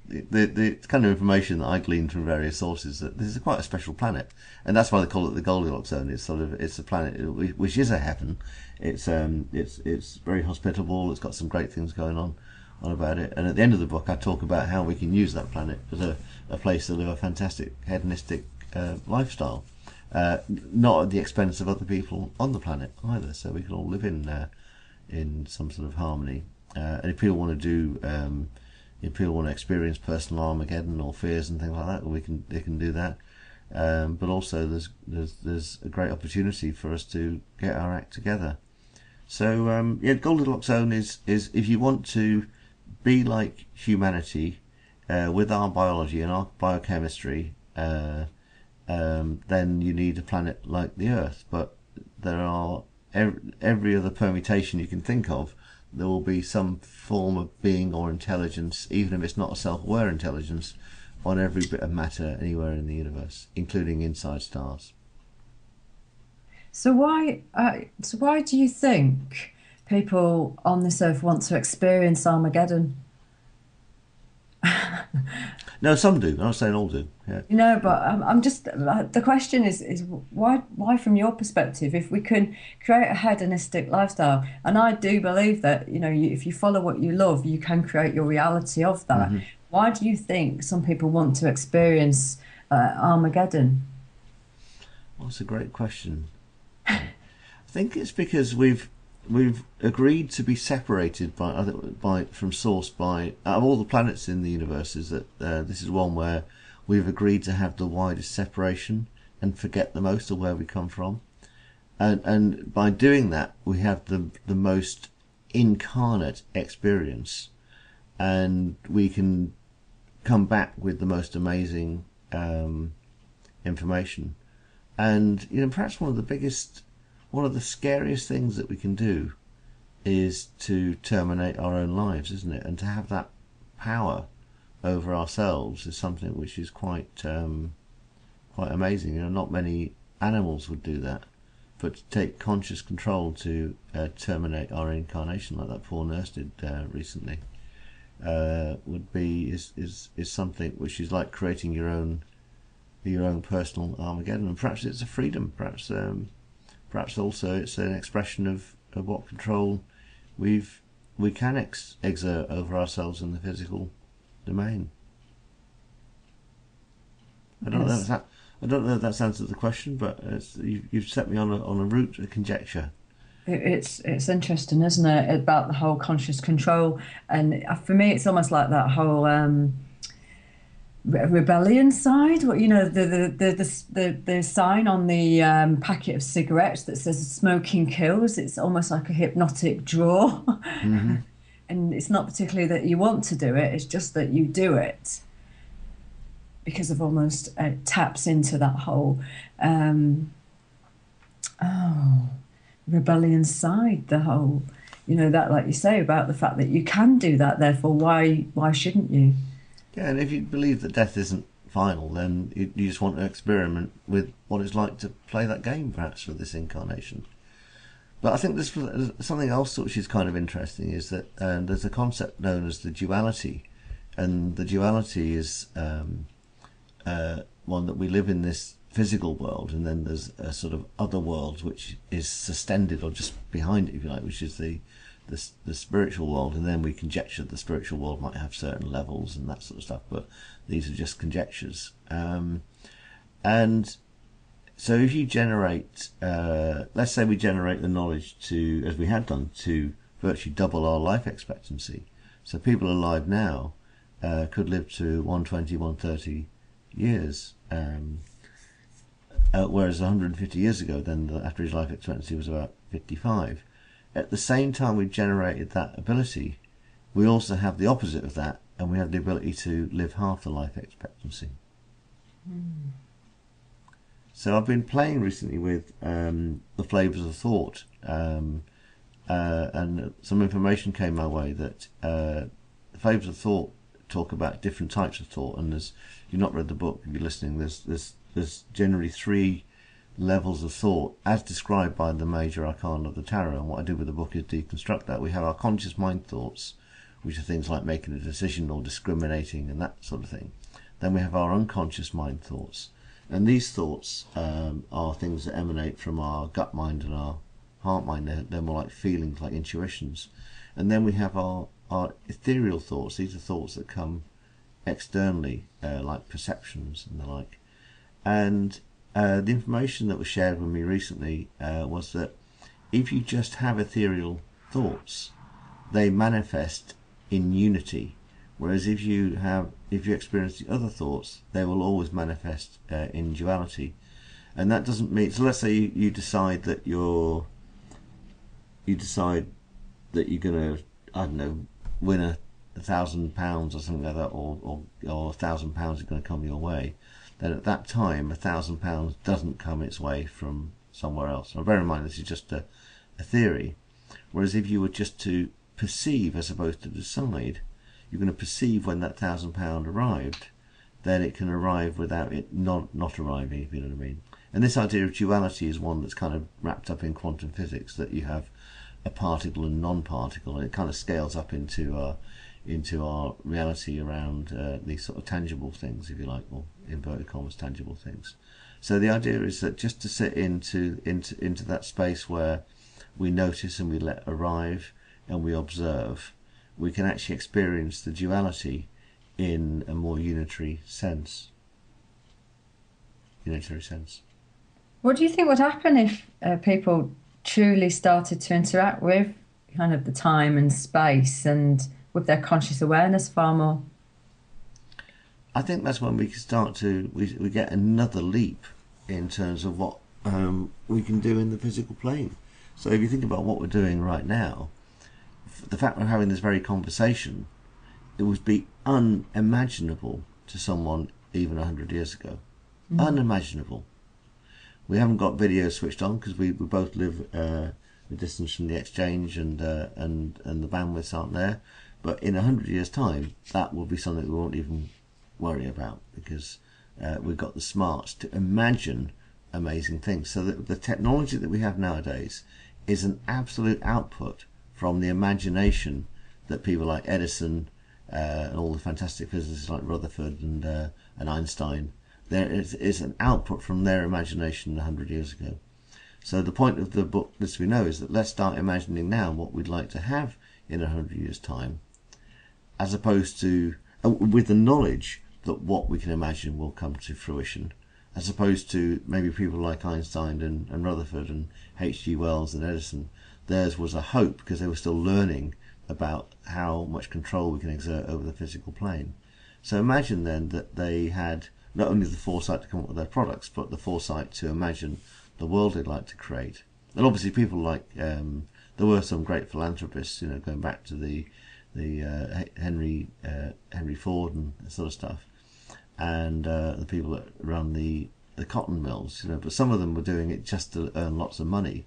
the kind of information that I gleaned from various sources, that this is quite a special planet, and that's why they call it the Goldilocks zone. It's a planet which is a heaven. It's very hospitable. It's got some great things going on about it. And at the end of the book, I talk about how we can use that planet as a place to live a fantastic hedonistic lifestyle, not at the expense of other people on the planet either. So we can all live in some sort of harmony. And if people want to do, if people want to experience personal Armageddon or fears and things like that, they can do that. But also there's a great opportunity for us to get our act together. So Goldilocks zone is if you want to be like humanity with our biology and our biochemistry, then you need a planet like the Earth. But there are every other permutation you can think of. There will be some form of being or intelligence, even if it's not a self-aware intelligence, on every bit of matter anywhere in the universe, including inside stars. So why do you think people on this earth want to experience Armageddon? No, some do. I'm not saying all do. Yeah. No, but I'm just the question is why from your perspective, if we can create a hedonistic lifestyle, and I do believe that if you follow what you love, you can create your reality of that. Mm-hmm. Why do you think some people want to experience Armageddon? Well, that's a great question. I think it's because we've agreed to be separated from source out of all the planets in the universe. Is that this is one where we've agreed to have the widest separation and forget the most of where we come from, and by doing that we have the most incarnate experience, and we can come back with the most amazing information. And perhaps one of the scariest things that we can do is to terminate our own lives, isn't it? And to have that power over ourselves is something which is quite amazing. Not many animals would do that, but to take conscious control to terminate our incarnation, like that poor nurse did recently, is something which is like creating your own personal Armageddon. And perhaps it's a freedom. Perhaps also it's an expression of what control we can exert over ourselves in the physical domain. I don't know if that's answered the question, but you've set me on a route of conjecture. It's interesting, isn't it, about the whole conscious control, and for me, it's almost like that whole rebellion side. The sign on the packet of cigarettes that says "smoking kills." It's almost like a hypnotic draw, mm-hmm. And it's not particularly that you want to do it; it's just that you do it because of almost taps into that whole rebellion side. The whole, that, like you say, about the fact that you can do that. Therefore, why shouldn't you? Yeah, and if you believe that death isn't final, then you just want to experiment with what it's like to play that game, perhaps, for this incarnation. But I think there's something else which is kind of interesting, is that there's a concept known as the duality, and the duality is one that we live in this physical world, and then there's a sort of other world which is suspended or just behind it, if you like, which is the spiritual world, and then we conjecture the spiritual world might have certain levels and that sort of stuff, but these are just conjectures. And so if you generate, let's say we generate the knowledge to, as we had done, to virtually double our life expectancy. So people alive now could live to 120, 130 years, whereas 150 years ago, then the average life expectancy was about 55. At the same time we've generated that ability, we also have the opposite of that, and we have the ability to live half the life expectancy. Mm. So I've been playing recently with the flavours of thought, and some information came my way that the flavours of thought talk about different types of thought, and if you've not read the book, if you're listening, there's generally three levels of thought as described by the major arcana of the tarot. And what I do with the book is deconstruct that. We have our conscious mind thoughts, which are things like making a decision or discriminating and that sort of thing. Then we have our unconscious mind thoughts, and these thoughts are things that emanate from our gut mind and our heart mind. They're more like feelings, like intuitions. And then we have our ethereal thoughts. These are thoughts that come externally, like perceptions and the like. And the information that was shared with me recently was that if you just have ethereal thoughts, they manifest in unity, whereas if you experience the other thoughts, they will always manifest in duality. And that doesn't mean, so let's say you decide that you're going to, I don't know, win £1,000 or something like that, or £1,000 is going to come your way. Then at that time, £1,000 doesn't come its way from somewhere else. Now bear in mind, this is just a theory. Whereas if you were just to perceive as opposed to decide, you're going to perceive when that £1,000 arrived, then it can arrive without it not arriving, if you know what I mean. And this idea of duality is one that's kind of wrapped up in quantum physics, that you have a particle and non-particle, and it kind of scales up into our reality around these sort of tangible things, if you like, or inverted commas tangible things. So the idea is that just to sit into that space where we notice and we let arrive and we observe, we can actually experience the duality in a more unitary sense. What do you think would happen if people truly started to interact with kind of the time and space and with their conscious awareness far more? I think that's when we can start to we get another leap in terms of what we can do in the physical plane. So if you think about what we're doing right now, the fact we're having this very conversation, it would be unimaginable to someone even 100 years ago. Unimaginable. We haven't got video switched on because we both live a distance from the exchange, and the bandwidths aren't there. But in 100 years' time, that will be something we won't even worry about, because we've got the smarts to imagine amazing things. So that the technology that we have nowadays is an absolute output from the imagination that people like Edison and all the fantastic physicists like Rutherford and Einstein, there is an output from their imagination 100 years ago. So the point of the book, as we know, is that let's start imagining now what we'd like to have in 100 years' time, as opposed to, with the knowledge that what we can imagine will come to fruition, as opposed to maybe people like Einstein and Rutherford and H.G. Wells and Edison. Theirs was a hope because they were still learning about how much control we can exert over the physical plane. So imagine then that they had not only the foresight to come up with their products, but the foresight to imagine the world they'd like to create. And obviously people like, there were some great philanthropists, you know, going back to the Henry Ford and that sort of stuff, and the people that run the cotton mills, you know, but some of them were doing it just to earn lots of money,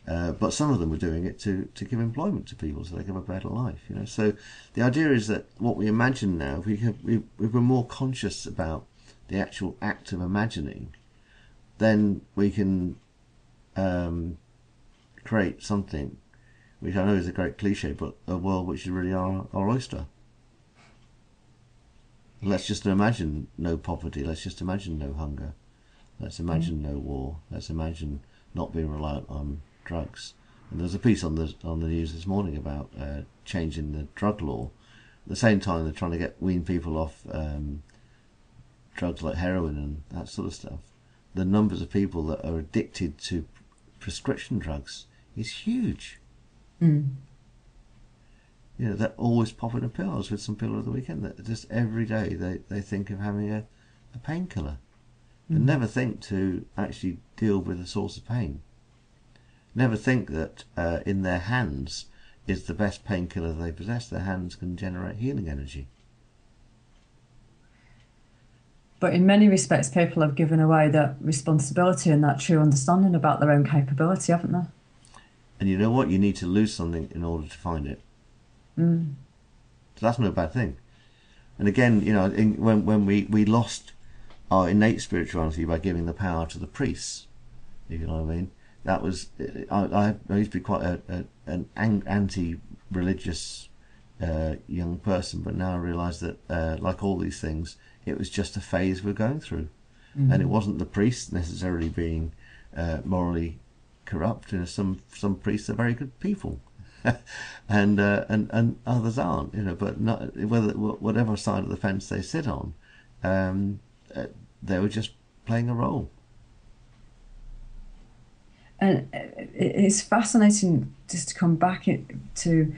but some of them were doing it to give employment to people so they can have a better life, you know. So the idea is that what we imagine now, if we're more conscious about the actual act of imagining, then we can create something which I know is a great cliche, but a world which is really our oyster. Let's just imagine no poverty, let's just imagine no hunger, let's imagine no war, let's imagine not being reliant on drugs. And there's a piece on the news this morning about changing the drug law. At the same time they're trying to wean people off drugs like heroin and that sort of stuff. The numbers of people that are addicted to prescription drugs is huge. You know, they're always popping a pill. I was with some people over the weekend that just every day they think of having a painkiller and never think to actually deal with the source of pain. Never think that in their hands is the best painkiller they possess. Their hands can generate healing energy. But in many respects, people have given away that responsibility and that true understanding about their own capability, haven't they? And you know what? You need to lose something in order to find it. So that's no bad thing. And again, you know, when we lost our innate spirituality by giving the power to the priests, if you know what I mean. That was, I used to be quite an anti-religious young person, but now I realise that, like all these things, it was just a phase we're going through. And it wasn't the priests necessarily being morally corrupt. Some priests are very good people, and others aren't. But not whatever side of the fence they sit on, they were just playing a role. And it's fascinating just to come back to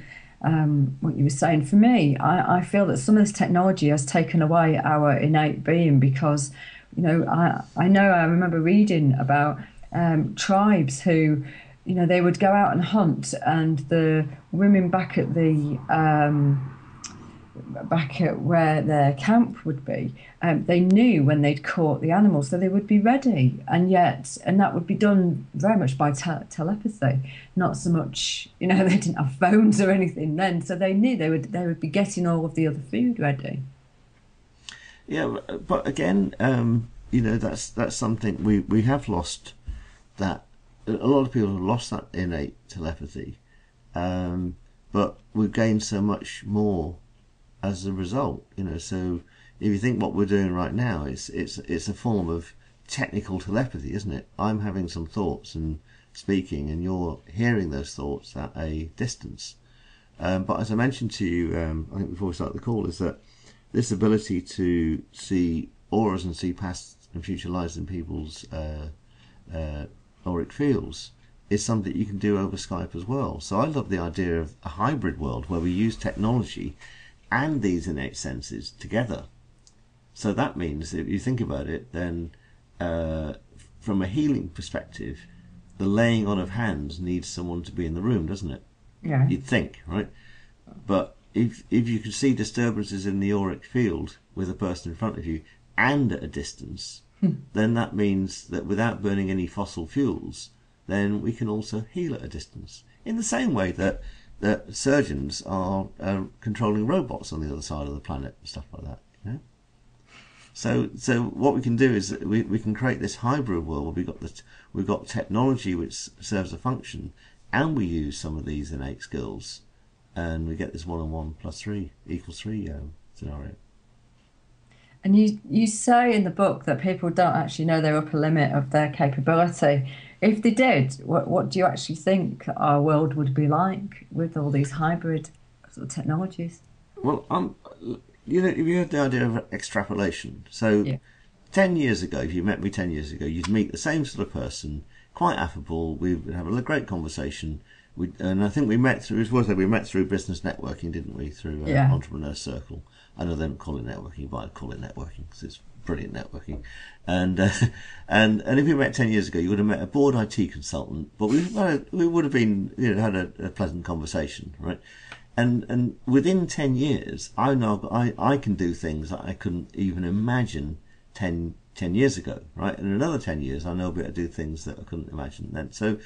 what you were saying. For me, I feel that some of this technology has taken away our innate being, because, I remember reading about tribes who, they would go out and hunt, and the women back at where their camp would be, they knew when they'd caught the animals, so they would be ready, and that would be done very much by telepathy, not so much, they didn't have phones or anything then, so they knew they would be getting all of the other food ready. Yeah, but again, that's something we have lost. That a lot of people have lost that innate telepathy, but we've gained so much more as a result. So if you think what we're doing right now, it's a form of technical telepathy, isn't it? I'm having some thoughts and speaking, and you're hearing those thoughts at a distance. But as I mentioned to you, I think before we start the call, is that this ability to see auras and see past and future lives in people's auric fields is something that you can do over Skype as well. So I love the idea of a hybrid world where we use technology and these innate senses together. So that means, if you think about it, then from a healing perspective, the laying on of hands needs someone to be in the room, doesn't it? Yeah. You'd think, right? But if you can see disturbances in the auric field with a person in front of you and at a distance, then that means that without burning any fossil fuels, then we can also heal at a distance. In the same way that surgeons are controlling robots on the other side of the planet and stuff like that. So what we can do is we can create this hybrid world where we've got technology which serves a function, and we use some of these innate skills, and we get this 1 and 1 + 3 = 3 scenario. And you say in the book that people don't actually know their upper limit of their capability. If they did, what do you actually think our world would be like with all these hybrid sort of technologies? Well, if you had the idea of extrapolation, so 10 years ago, if you met me 10 years ago, you'd meet the same sort of person, quite affable, we would have a great conversation, and I think we met through business networking, didn't we, through Entrepreneur Circle. I know they don't call it networking, but I'd call it networking because it's brilliant networking. And if we met 10 years ago, you would have met a bored IT consultant, but we would have been had a pleasant conversation, right? And within 10 years, I can do things that I couldn't even imagine 10 years ago, right? And in another 10 years, I know I'll be able to do things that I couldn't imagine then. So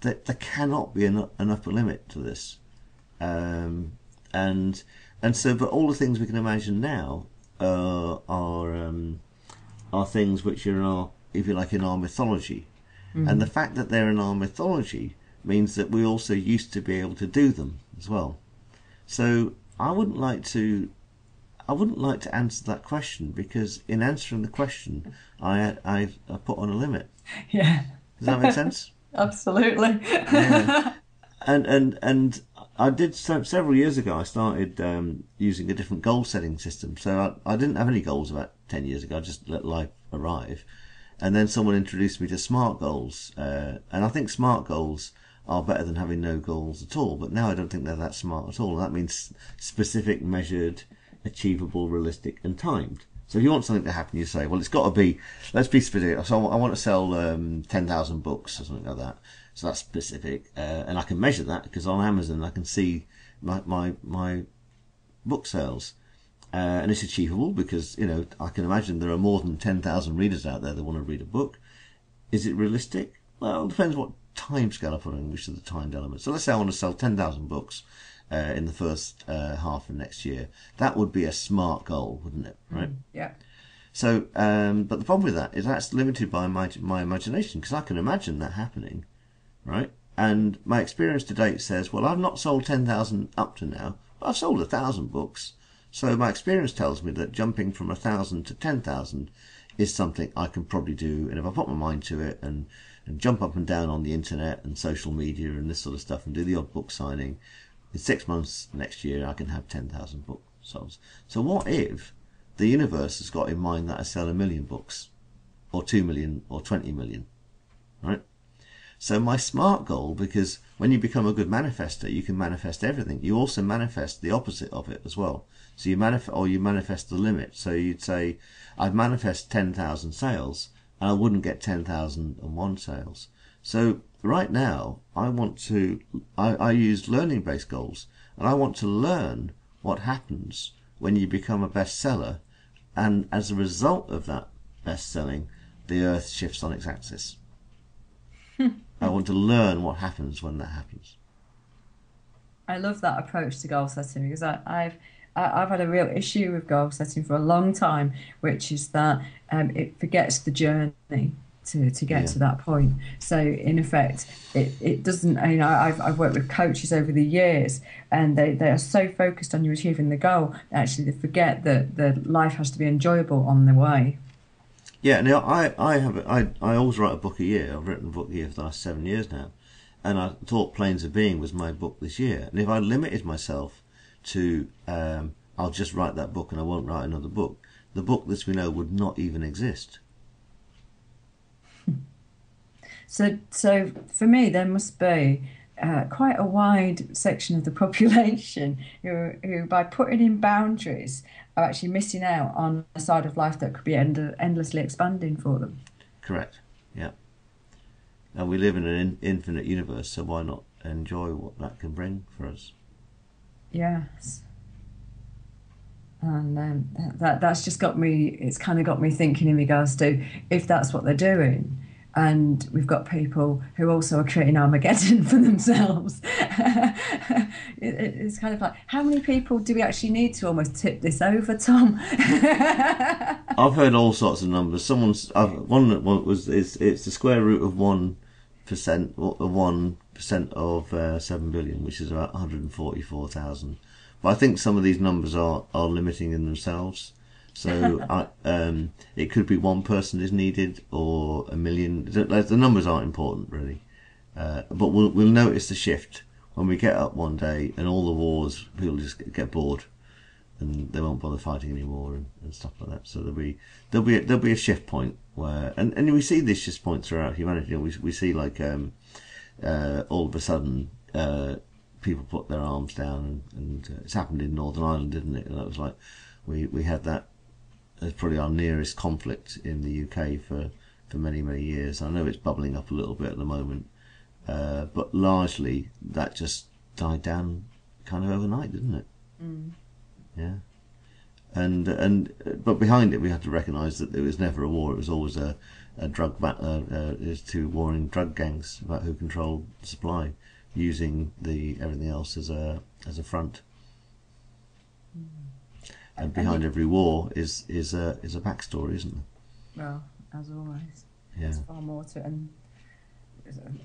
there cannot be an upper limit to this. But all the things we can imagine now are things which are in our, if you like, in our mythology. And the fact that they're in our mythology means that we also used to be able to do them as well. So I wouldn't like to answer that question, because in answering the question, I put on a limit. Yeah. Does that make sense? Absolutely. Yeah. And I did several years ago. I started using a different goal setting system. So I didn't have any goals about 10 years ago. I just let life arrive. And then someone introduced me to SMART goals. And I think SMART goals are better than having no goals at all. But now I don't think they're that smart at all. And that means specific, measured, achievable, realistic, and timed. So if you want something to happen, you say, well, it's got to be, let's be specific. So I want to sell 10,000 books or something like that. So that's specific. And I can measure that because on Amazon I can see my book sales. And it's achievable because, I can imagine there are more than 10,000 readers out there that want to read a book. Is it realistic? Well, it depends what time scale I put on, which are the timed elements. So let's say I want to sell 10,000 books in the first half of next year. That would be a SMART goal, wouldn't it? Right? Yeah. So, but the problem with that is that's limited by my imagination, because I can imagine that happening, right? And my experience to date says, well, I've not sold 10,000 up to now, but I've sold 1,000 books. So my experience tells me that jumping from 1,000 to 10,000 is something I can probably do. And if I put my mind to it and jump up and down on the internet and social media and this sort of stuff and do the odd book signing, in 6 months next year I can have 10,000 books sold. So what if the universe has got in mind that I sell 1 million books, or 2 million, or 20 million, right? So my SMART goal, because when you become a good manifester, you can manifest everything. You also manifest the opposite of it as well. So you manifest the limit. So you'd say, I'd manifest 10,000 sales, and I wouldn't get 10,001 sales. So right now, I use learning-based goals, and I want to learn what happens when you become a bestseller, and as a result of that best-selling, the earth shifts on its axis. I want to learn what happens when that happens. I love that approach to goal setting, because I've had a real issue with goal setting for a long time, which is that it forgets the journey to get to that point. So in effect, it doesn't. You know, I've worked with coaches over the years, and they are so focused on you achieving the goal, actually they forget that the life has to be enjoyable on the way. Yeah, now I always write a book a year. I've written a book a year for the last 7 years now, and I thought Planes of Being was my book this year. And if I limited myself to I'll just write that book and I won't write another book, the book, as we know, would not even exist. So for me, there must be quite a wide section of the population who, by putting in boundaries, are actually missing out on a side of life that could be endlessly expanding for them. Correct. Yeah. And we live in an infinite universe, so why not enjoy what that can bring for us? Yes. And that's just got me. It's kind of got me thinking in regards to, if that's what they're doing, and we've got people who also are creating Armageddon for themselves. It's kind of like, how many people do we actually need to almost tip this over, Tom? I've heard all sorts of numbers. One that it's the square root of 1% of 1% of 7 billion, which is about 144,000. But I think some of these numbers are limiting in themselves. So it could be one person is needed, or 1 million. The numbers aren't important really, but we'll notice the shift when we get up one day and all the wars, people just get bored and they won't bother fighting anymore and stuff like that. So there'll be a shift point where, and we see this shift point throughout humanity. We see like all of a sudden people put their arms down, and it's happened in Northern Ireland, didn't it? And that was like we had that as probably our nearest conflict in the UK for many years. I know it's bubbling up a little bit at the moment, but largely that just died down kind of overnight, didn't it? Mm. Yeah. But behind it we have to recognise that it was never a war. It was always a drug it was two warring drug gangs about who controlled the supply, using everything else as a front. And behind every war is a backstory, isn't there? Well, as always, yeah. There's far more to it, and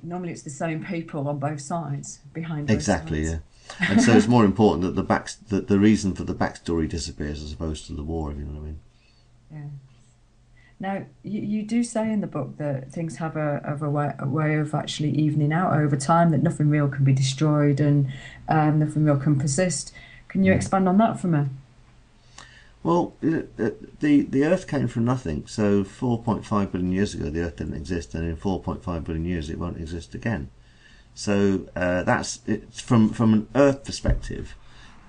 normally it's the same people on both sides behind. Exactly, sides. Yeah. And so it's more important that the reason for the backstory disappears as opposed to the war, if you know what I mean. Yeah. Now, you do say in the book that things have a way of actually evening out over time, that nothing real can be destroyed and nothing real can persist. Can you expand on that for me? Well, the Earth came from nothing. So 4.5 billion years ago, the Earth didn't exist, and in 4.5 billion years, it won't exist again. So it's from an Earth perspective.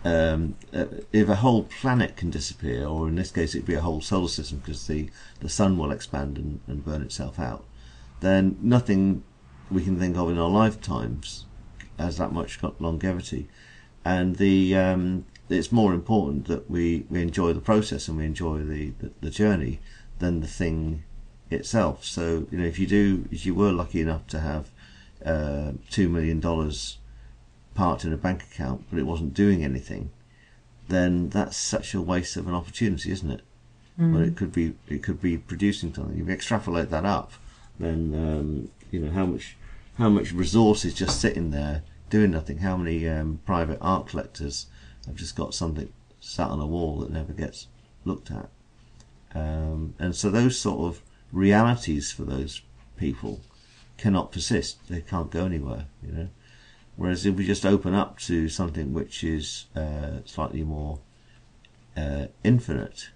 If a whole planet can disappear, or in this case it'd be a whole solar system, because the sun will expand and burn itself out, then nothing we can think of in our lifetimes has that much longevity. And it's more important that we enjoy the process and we enjoy the journey than the thing itself. So if you were lucky enough to have $2 million parked in a bank account, but it wasn't doing anything, then that's such a waste of an opportunity, isn't it? But it could be producing something. If you extrapolate that up, then how much resource is just sitting there doing nothing. How many private art collectors have just got something sat on a wall that never gets looked at? And so those sort of realities for those people cannot persist. They can't go anywhere, Whereas if we just open up to something which is slightly more infinite,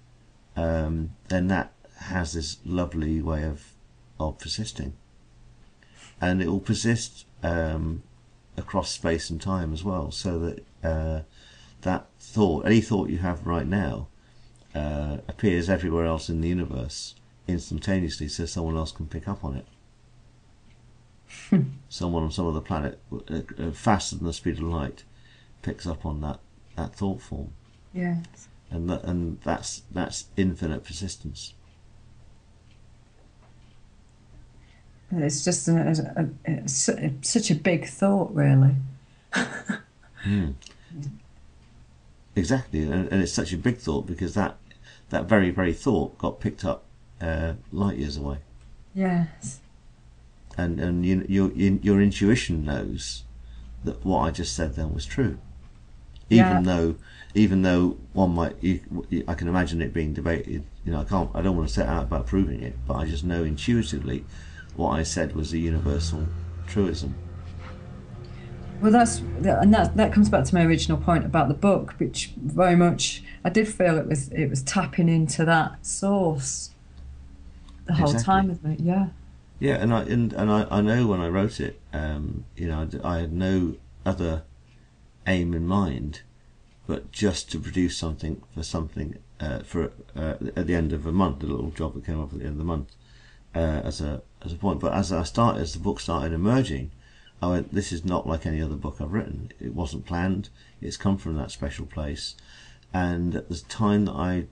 then that has this lovely way of persisting, and it will persist across space and time as well. So that that thought, any thought you have right now, appears everywhere else in the universe instantaneously, so someone else can pick up on it. Someone on some other planet, faster than the speed of light, picks up on that thought form. Yes. And that's infinite persistence. It's just such a big thought, really. Exactly, and it's such a big thought because that very, very thought got picked up light years away. Yes. And your intuition knows that what I just said then was true, even though one might, I can imagine it being debated. I don't want to set out about proving it, but I just know intuitively what I said was a universal truism. Well, that comes back to my original point about the book, which very much I did feel it was tapping into that source the whole time with me. Yeah. Yeah, and I know when I wrote it, I had no other aim in mind, but just to produce something for at the end of a month, a little job that came up at the end of the month, as a point. But as the book started emerging, I went, this is not like any other book I've written. It wasn't planned. It's come from that special place, and at the time that I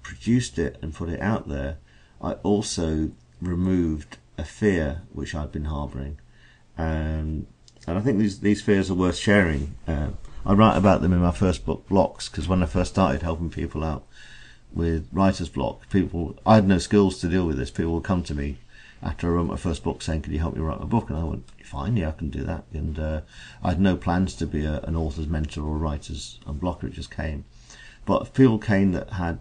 produced it and put it out there, I also removed a fear which I'd been harbouring, and I think these fears are worth sharing. I write about them in my first book, Blocks, because when I first started helping people out with writer's block, I had no skills to deal with this. People would come to me after I wrote my first book saying, "Can you help me write my book?" And I went, "Fine, yeah, I can do that." And I had no plans to be an author's mentor or writer's blocker. It just came. But if people came that had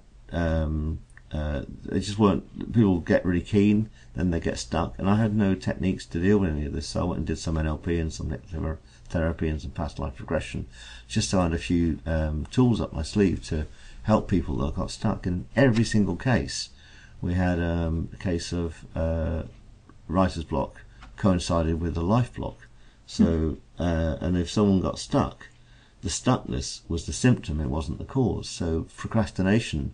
they just weren't. People get really keen, then they get stuck, and I had no techniques to deal with any of this. So I went and did some NLP and some therapy and some past life regression, just so I had a few tools up my sleeve to help people that got stuck. In every single case, we had a case of writer's block coincided with a life block. So, and if someone got stuck, the stuckness was the symptom; it wasn't the cause. So, procrastination,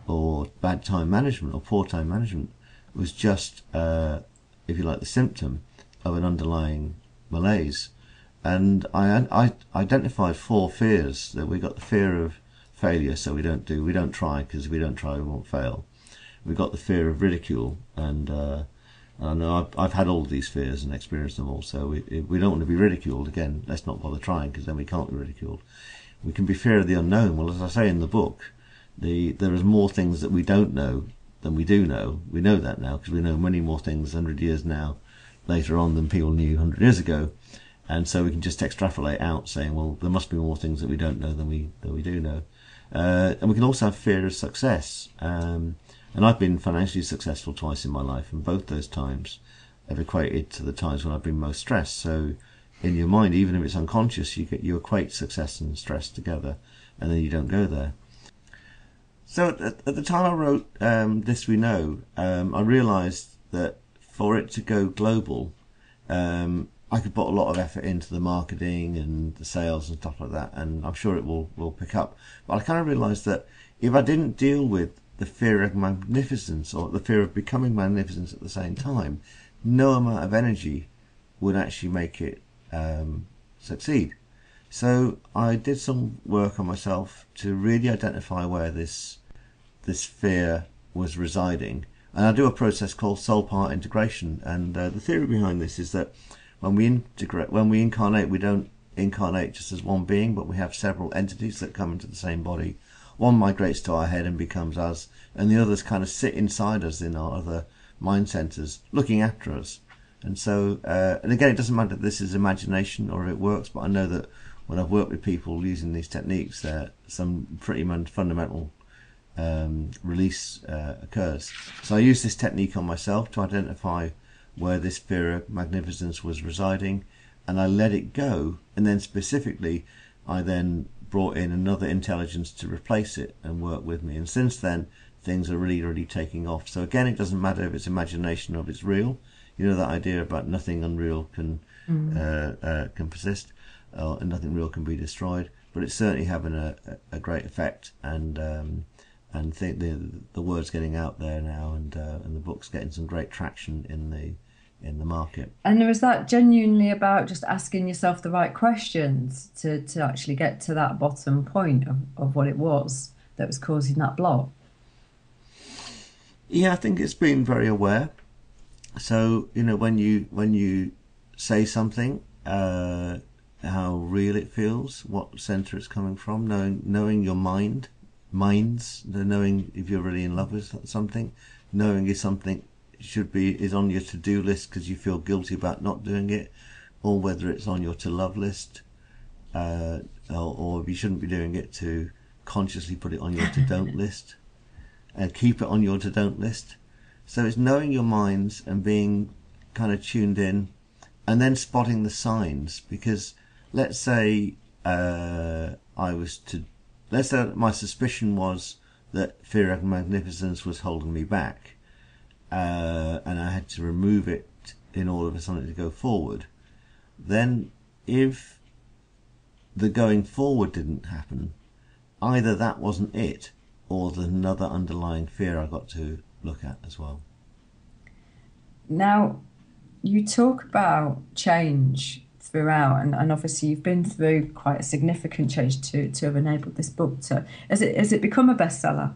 or bad time management, or poor time management, was just, if you like, the symptom of an underlying malaise. And I identified 4 fears. That we got the fear of failure, so we don't try, because if we don't try we won't fail. We got the fear of ridicule, and I know I've had all these fears and experienced them all. So we don't want to be ridiculed. Again, let's not bother trying, because then we can't be ridiculed. We can be fear of the unknown. Well, as I say in the book, there is more things that we don't know than we do know. We know that now because we know many more things 100 years now later on than people knew 100 years ago, and so we can just extrapolate out, saying, well, there must be more things that we don't know than we do know. And we can also have fear of success. And I've been financially successful twice in my life, and both those times have equated to the times when I've been most stressed. So in your mind, even if it's unconscious, you equate success and stress together, and then you don't go there. So at the time I wrote This We Know, I realised that for it to go global, I could put a lot of effort into the marketing and the sales and stuff like that, and I'm sure it will pick up. But I kind of realised that if I didn't deal with the fear of magnificence, or the fear of becoming magnificent at the same time, no amount of energy would actually make it succeed. So I did some work on myself to really identify where this fear was residing, and I do a process called soul part integration. And the theory behind this is that when we incarnate, we don't incarnate just as one being, but we have several entities that come into the same body one migrates to our head and becomes us, and the others kind of sit inside us in our other mind centers, looking after us. And so, and again, it doesn't matter if this is imagination or if it works, but I know that when I've worked with people using these techniques, some pretty fundamental release occurs. So I use this technique on myself to identify where this fear of magnificence was residing, and I let it go, and then specifically I then brought in another intelligence to replace it and work with me. And since then, things are really taking off. So again, it doesn't matter if it's imagination or if it's real. You know, that idea about nothing unreal can persist, and nothing real can be destroyed. But it's certainly having a great effect, and think the word's getting out there now, and the book's getting some great traction in the market. And is that genuinely about just asking yourself the right questions to actually get to that bottom point of what it was that was causing that block? Yeah, I think it's being very aware. So, you know, when you say something, how real it feels, what center it's coming from, knowing your minds, knowing if you're really in love with something, knowing if something is on your to-do list because you feel guilty about not doing it, or whether it's on your to-love list, or if you shouldn't be doing it, to consciously put it on your to-don't list and keep it on your to-don't list. So it's knowing your minds and being kind of tuned in, and then spotting the signs. Because let's say my suspicion was that fear of magnificence was holding me back, and I had to remove it in order for something to go forward. Then if the going forward didn't happen, either that wasn't it, or there's another underlying fear I got to look at as well. Now, you talk about change throughout, and obviously you've been through quite a significant change to have enabled this book to... Has it become a bestseller?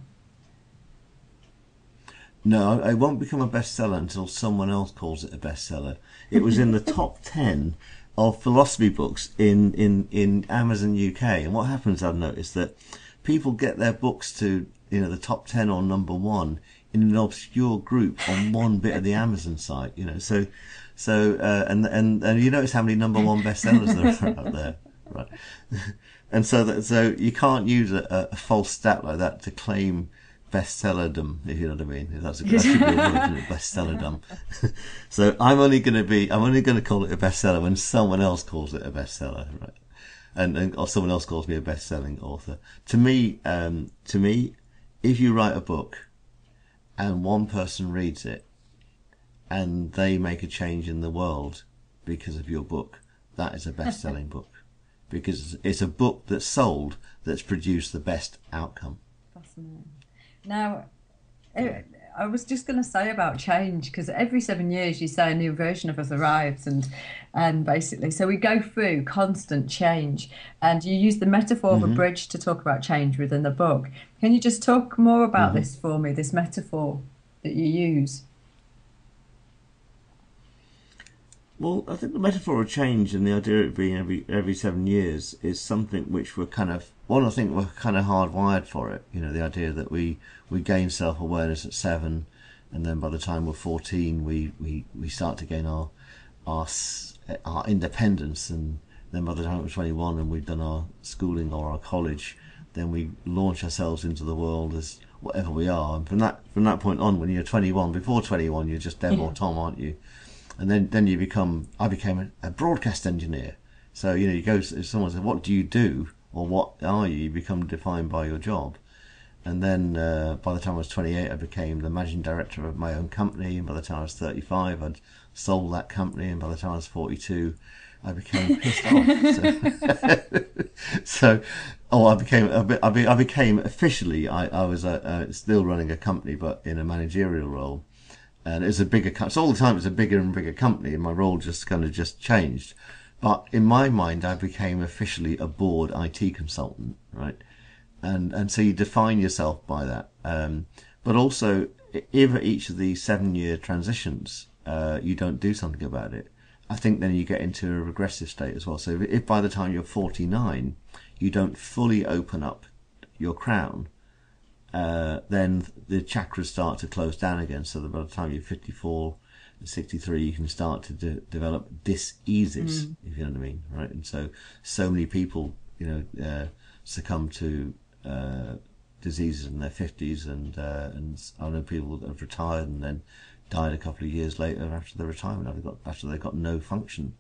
No, it won't become a bestseller until someone else calls it a bestseller. It was in the top 10 of philosophy books in Amazon UK, and what happens, I've noticed, that people get their books to, you know, the top 10 or number 1 in an obscure group on one bit of the Amazon site, you know. So and you notice how many number 1 bestsellers there are out there, right? And so you can't use a false stat like that to claim bestsellerdom, if you know what I mean. That should be a word, isn't it? Bestsellerdom. So I'm only going to call it a bestseller when someone else calls it a bestseller, right? And or someone else calls me a best-selling author. To me, if you write a book and one person reads it and they make a change in the world because of your book, that is a best-selling book, because it's a book that's sold, that's produced the best outcome. Fascinating. Now, I was just going to say about change, because every 7 years you say a new version of us arrives, and basically, so we go through constant change, and you use the metaphor of a bridge to talk about change within the book. Can you just talk more about this for me, this metaphor that you use? Well, I think the metaphor of change and the idea of it being every 7 years is something which we're kind of, I think we're kind of hardwired for it. You know, the idea that we gain self-awareness at 7, and then by the time we're 14, we start to gain our independence, and then by the time we're 21 and we've done our schooling or our college, then we launch ourselves into the world as whatever we are. And from that point on, when you're 21, before 21, you're just Deb or Tom, aren't you? And then I became a broadcast engineer. So, you know, if someone says, what do you do, or what are you become defined by your job. And then by the time I was 28, I became the managing director of my own company, and by the time I was 35, I'd sold that company, and by the time I was 42, I became pissed off. I became officially, I was still running a company, but in a managerial role. And it was a bigger company. So all the time it was a bigger and bigger company, and my role just changed. But in my mind, I became officially a board IT consultant, right? And so you define yourself by that. But also, if at each of these 7-year transitions, you don't do something about it, I think then you get into a regressive state as well. So if by the time you're 49, you don't fully open up your crown, then the chakras start to close down again, so that by the time you're 54 and 63 you can start to develop dis-eases, if you know what I mean, right? And so many people, succumb to diseases in their 50s, and I know people that have retired and then died a couple of years later after their retirement, after they got no function.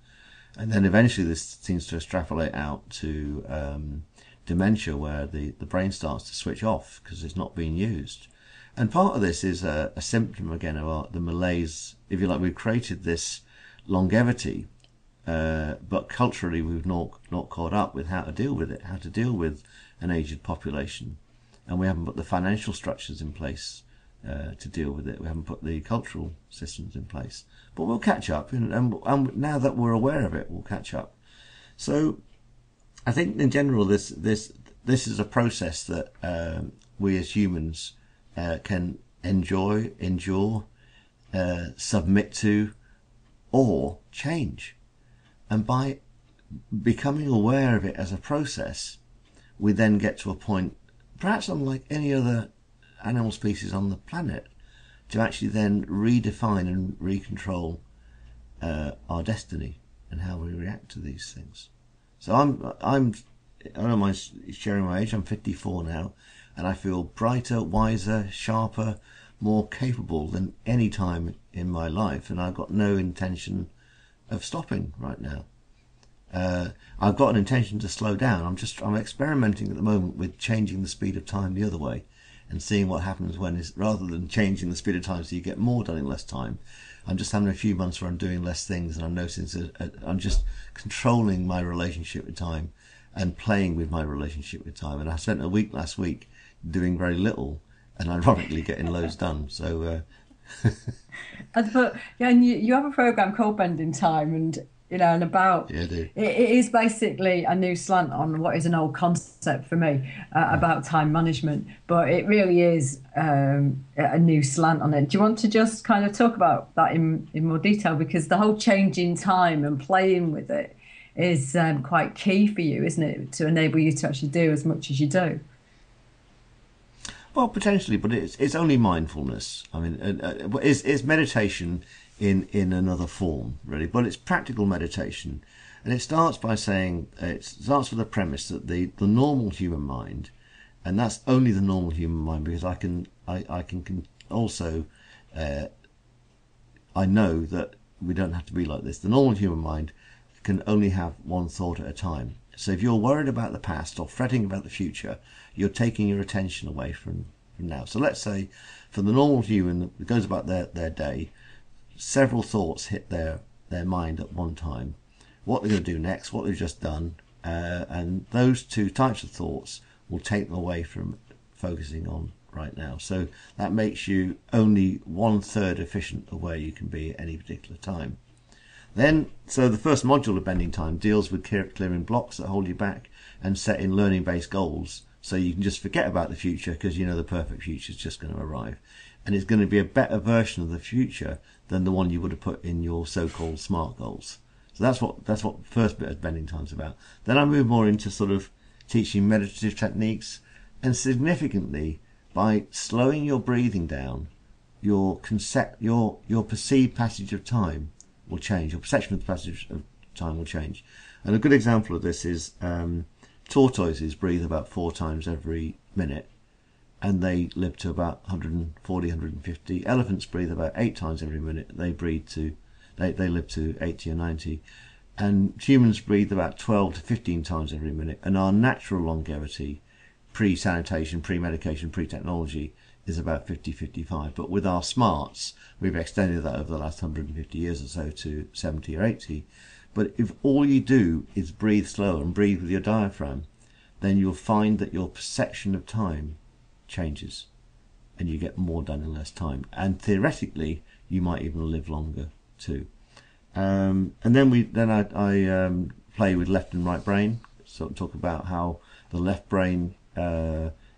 And then eventually this seems to extrapolate out to dementia, where the brain starts to switch off because it's not being used. And part of this is a symptom again of the malaise, if you like. We've created this longevity, but culturally we've not caught up with how to deal with it, how to deal with an aged population, and we haven't put the financial structures in place to deal with it. We haven't put the cultural systems in place, but we'll catch up, and now that we're aware of it, we'll catch up. So I think in general this is a process that we as humans can enjoy, endure, submit to, or change. And by becoming aware of it as a process, we then get to a point, perhaps unlike any other animal species on the planet, to actually then redefine and recontrol our destiny and how we react to these things. So I don't mind sharing my age. I'm 54 now, and I feel brighter, wiser, sharper, more capable than any time in my life, and I've got no intention of stopping right now. I've got an intention to slow down. I'm experimenting at the moment with changing the speed of time the other way, and seeing what happens when, rather than changing the speed of time so you get more done in less time, I'm just having a few months where I'm doing less things, and I'm noticing I'm just controlling my relationship with time and playing with my relationship with time. And I spent a week last week doing very little, and ironically getting loads done. So and you have a program called Bending Time, and and about it is basically a new slant on what is an old concept for me about time management, but it really is a new slant on it. Do you want to just kind of talk about that in more detail, because the whole changing time and playing with it is quite key for you, isn't it, to enable you to actually do as much as you do? Well, potentially, but it's only mindfulness. I mean, it's meditation in another form, really, but it's practical meditation. And it starts by saying, it starts with the premise that the normal human mind, and that's only the normal human mind, because I can also, I know that we don't have to be like this. The normal human mind can only have one thought at a time. So if you're worried about the past or fretting about the future, you're taking your attention away from now. So let's say for the normal human that goes about their day, several thoughts hit their mind at one time. What they're going to do next, what they've just done, and those two types of thoughts will take them away from focusing on right now. So that makes you only 1/3 efficient of where you can be at any particular time. Then, so the first module of Bending Time deals with clearing blocks that hold you back and setting learning-based goals, so you can just forget about the future, because you know the perfect future is just going to arrive. And it's going to be a better version of the future than the one you would have put in your so-called SMART goals. So that's what the first bit of Bending Time's about. Then I move more into sort of teaching meditative techniques, and significantly, by slowing your breathing down, your perceived passage of time will change. Your perception of the passage of time will change. And a good example of this is tortoises breathe about 4 times every minute, and they live to about 140, 150. Elephants breathe about 8 times every minute. They live to 80 or 90. And humans breathe about 12 to 15 times every minute. And our natural longevity, pre-sanitation, pre-medication, pre-technology, is about 50, 55. But with our smarts, we've extended that over the last 150 years or so to 70 or 80. But if all you do is breathe slower and breathe with your diaphragm, then you'll find that your perception of time changes, and you get more done in less time. And theoretically, you might even live longer too. And then I play with left and right brain. So talk about how the left brain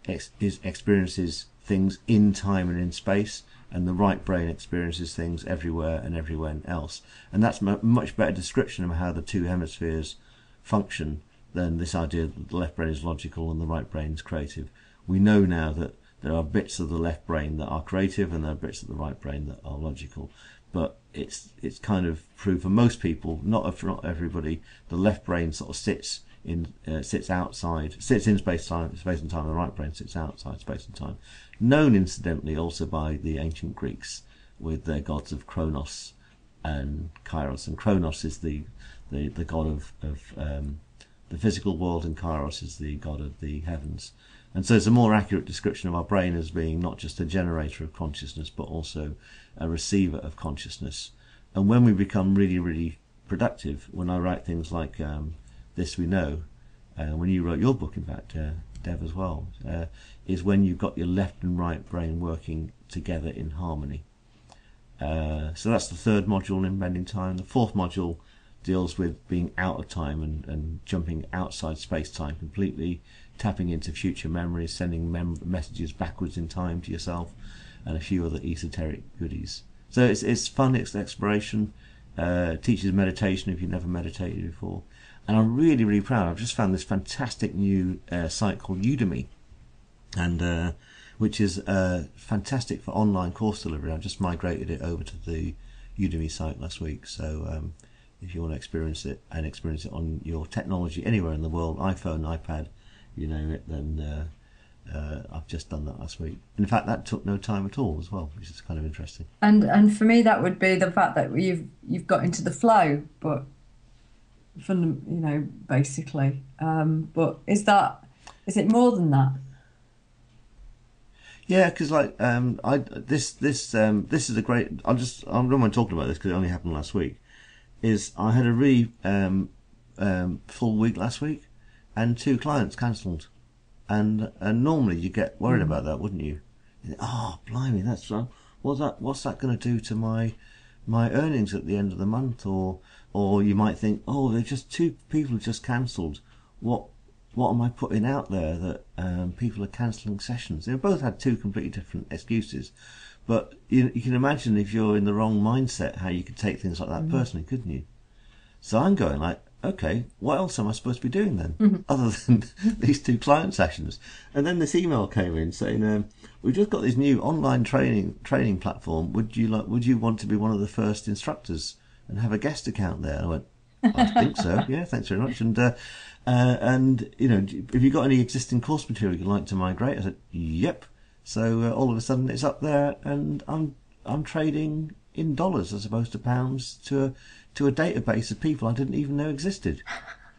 experiences things in time and in space, and the right brain experiences things everywhere and everywhere else. And that's a much better description of how the two hemispheres function than this idea that the left brain is logical and the right brain is creative. We know now that there are bits of the left brain that are creative, and there are bits of the right brain that are logical. But it's kind of true for most people, not everybody. The left brain sort of sits in space and time. The right brain sits outside space and time. Known incidentally also by the ancient Greeks with their gods of Kronos and Kairos. And Kronos is the god of the physical world, and Kairos is the god of the heavens. And so it's a more accurate description of our brain as being not just a generator of consciousness, but also a receiver of consciousness. And when we become really, really productive, when I write things like This We Know, when you wrote your book, in fact, Dev, as well, is when you've got your left and right brain working together in harmony. So that's the third module in Bending Time. The fourth module deals with being out of time and jumping outside space-time completely, tapping into future memories, sending messages backwards in time to yourself, and a few other esoteric goodies. So it's fun, it's exploration, teaches meditation if you've never meditated before. And I'm really, really proud. I've just found this fantastic new site called Udemy, and which is fantastic for online course delivery. I've just migrated it over to the Udemy site last week. So if you want to experience it on your technology anywhere in the world, iPhone, iPad, you name it, then I've just done that last week. In fact, that took no time at all as well, which is kind of interesting. And for me, that would be the fact that you've got into the flow, but basically. But is it more than that? Yeah, because this is a great. I don't mind talking about this because it only happened last week. Is I had a really full week last week, and 2 clients cancelled, and normally you get worried about that, wouldn't you? Oh, blimey, that's what's that going to do to my earnings at the end of the month? Or you might think, oh, they're just 2 people just cancelled. What am I putting out there that people are cancelling sessions? They both had 2 completely different excuses, but you can imagine if you're in the wrong mindset how you could take things like that personally, couldn't you? So I'm going like, okay, what else am I supposed to be doing then, other than these 2 client sessions? And then this email came in saying, we've just got this new online training platform. Would you want to be one of the first instructors and have a guest account there? And I went, I think so. Yeah, thanks very much. And have you got any existing course material you'd like to migrate? I said, yep. So all of a sudden it's up there, and I'm trading in dollars as opposed to pounds to a database of people I didn't even know existed.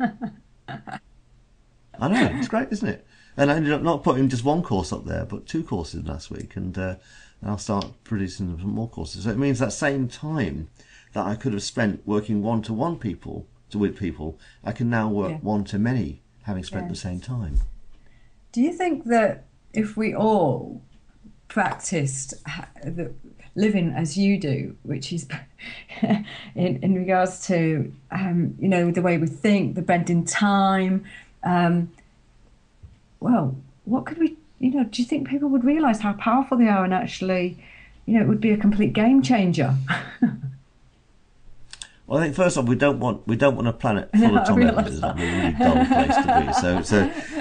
I know, it's great, isn't it? And I ended up not putting just 1 course up there, but 2 courses last week, and I'll start producing some more courses. So it means that same time that I could have spent working one-to-one with people, I can now work one-to-many, having spent the same time. Do you think that if we all practiced living as you do, which is in regards to the way we think, the bending time, what could we, do you think people would realise how powerful they are, and actually, it would be a complete game changer? Well, I think first off, we don't want a planet full of Tom Evans. It's a really dull place to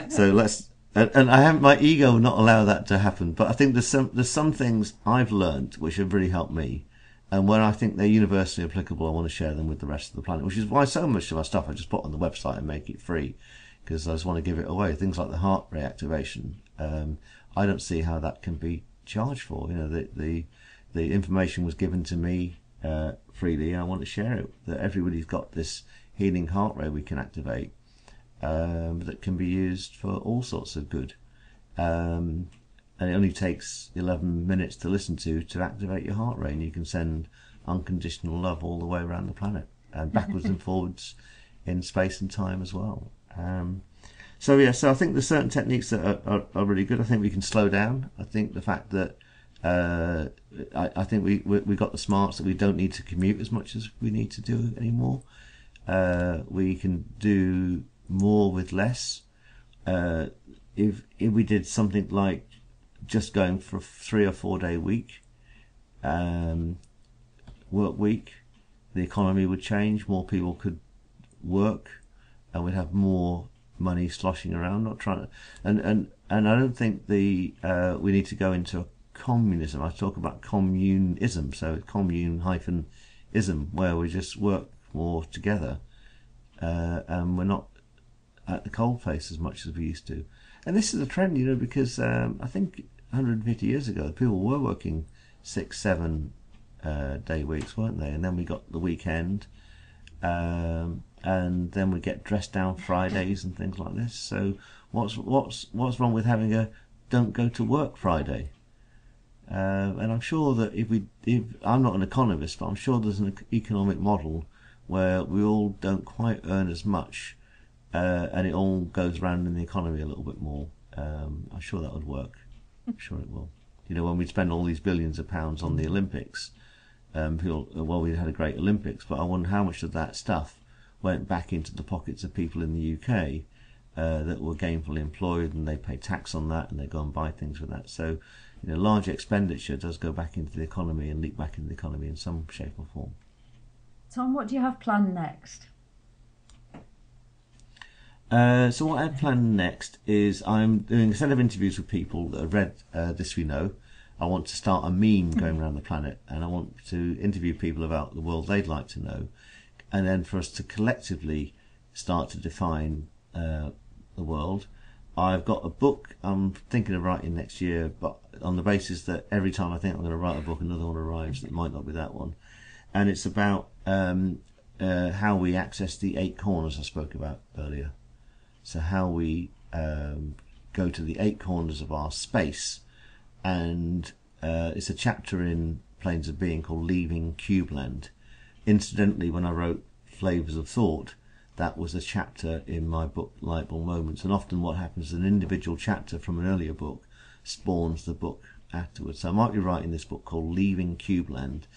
be. So let's. And I haven't, my ego will not allow that to happen. But I think there's some things I've learned which have really helped me, and where I think they're universally applicable, I want to share them with the rest of the planet. Which is why so much of our stuff I just put on the website and make it free, because I just want to give it away. Things like the heart rate activation, I don't see how that can be charged for. The information was given to me freely. I want to share it, that everybody's got this healing heart rate we can activate, that can be used for all sorts of good, and it only takes 11 minutes to listen to activate your heart rate, and you can send unconditional love all the way around the planet, and backwards and forwards in space and time as well. So I think there's certain techniques that are really good. I think we can slow down. I think the fact that I think we got the smarts that we don't need to commute as much as we need to do anymore. We can do more with less. If we did something like just going for a 3 or 4 day week, work week, the economy would change. More people could work, and we'd have more money sloshing around. Not trying to, and and I don't think we need to go into communism. I talk about communism, so commune-ism, where we just work more together, and we're not at the coalface as much as we used to. And this is a trend, because I think 150 years ago, people were working 6-7 day weeks, weren't they? And then we got the weekend, and then we get dressed down Fridays and things like this. So what's wrong with having a don't go to work Friday? And I'm sure that if I'm not an economist, but I'm sure there's an economic model where we all don't quite earn as much, and it all goes around in the economy a little bit more. I'm sure that would work. I'm sure it will. When we spend all these billions of pounds on the Olympics, we had a great Olympics, but I wonder how much of that stuff went back into the pockets of people in the UK that were gainfully employed, and they pay tax on that, and they go and buy things with that. So, large expenditure does go back into the economy and leak back into the economy in some shape or form. Tom, what do you have planned next? So what I have planned next is I'm doing a set of interviews with people that have read This We Know. I want to start a meme going around the planet, and I want to interview people about the world they'd like to know, and then for us to collectively start to define the world. I've got a book I'm thinking of writing next year, but on the basis that every time I think I'm going to write a book, another one arrives that might not be that one. And it's about how we access the 8 corners I spoke about earlier. So how we go to the 8 corners of our space, and it's a chapter in Planes of Being called Leaving Cubeland. Incidentally, when I wrote Flavors of Thought, that was a chapter in my book Lightbulb Moments, and often what happens is an individual chapter from an earlier book spawns the book afterwards. So I might be writing this book called Leaving Cubeland,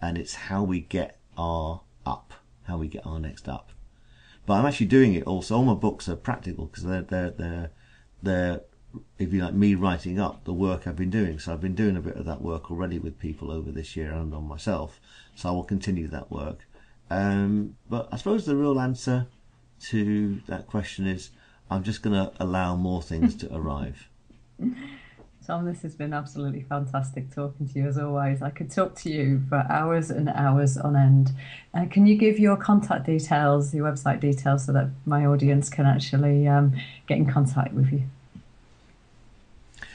and it's how we get our next up. But I'm actually doing it also. All my books are practical because they're if you like, me writing up the work I've been doing. So I've been doing a bit of that work already with people over this year and on myself. So I will continue that work. But I suppose the real answer to that question is I'm just going to allow more things to arrive. Tom, this has been absolutely fantastic talking to you as always. I could talk to you for hours and hours on end. Can you give your contact details, your website details, so that my audience can actually get in contact with you?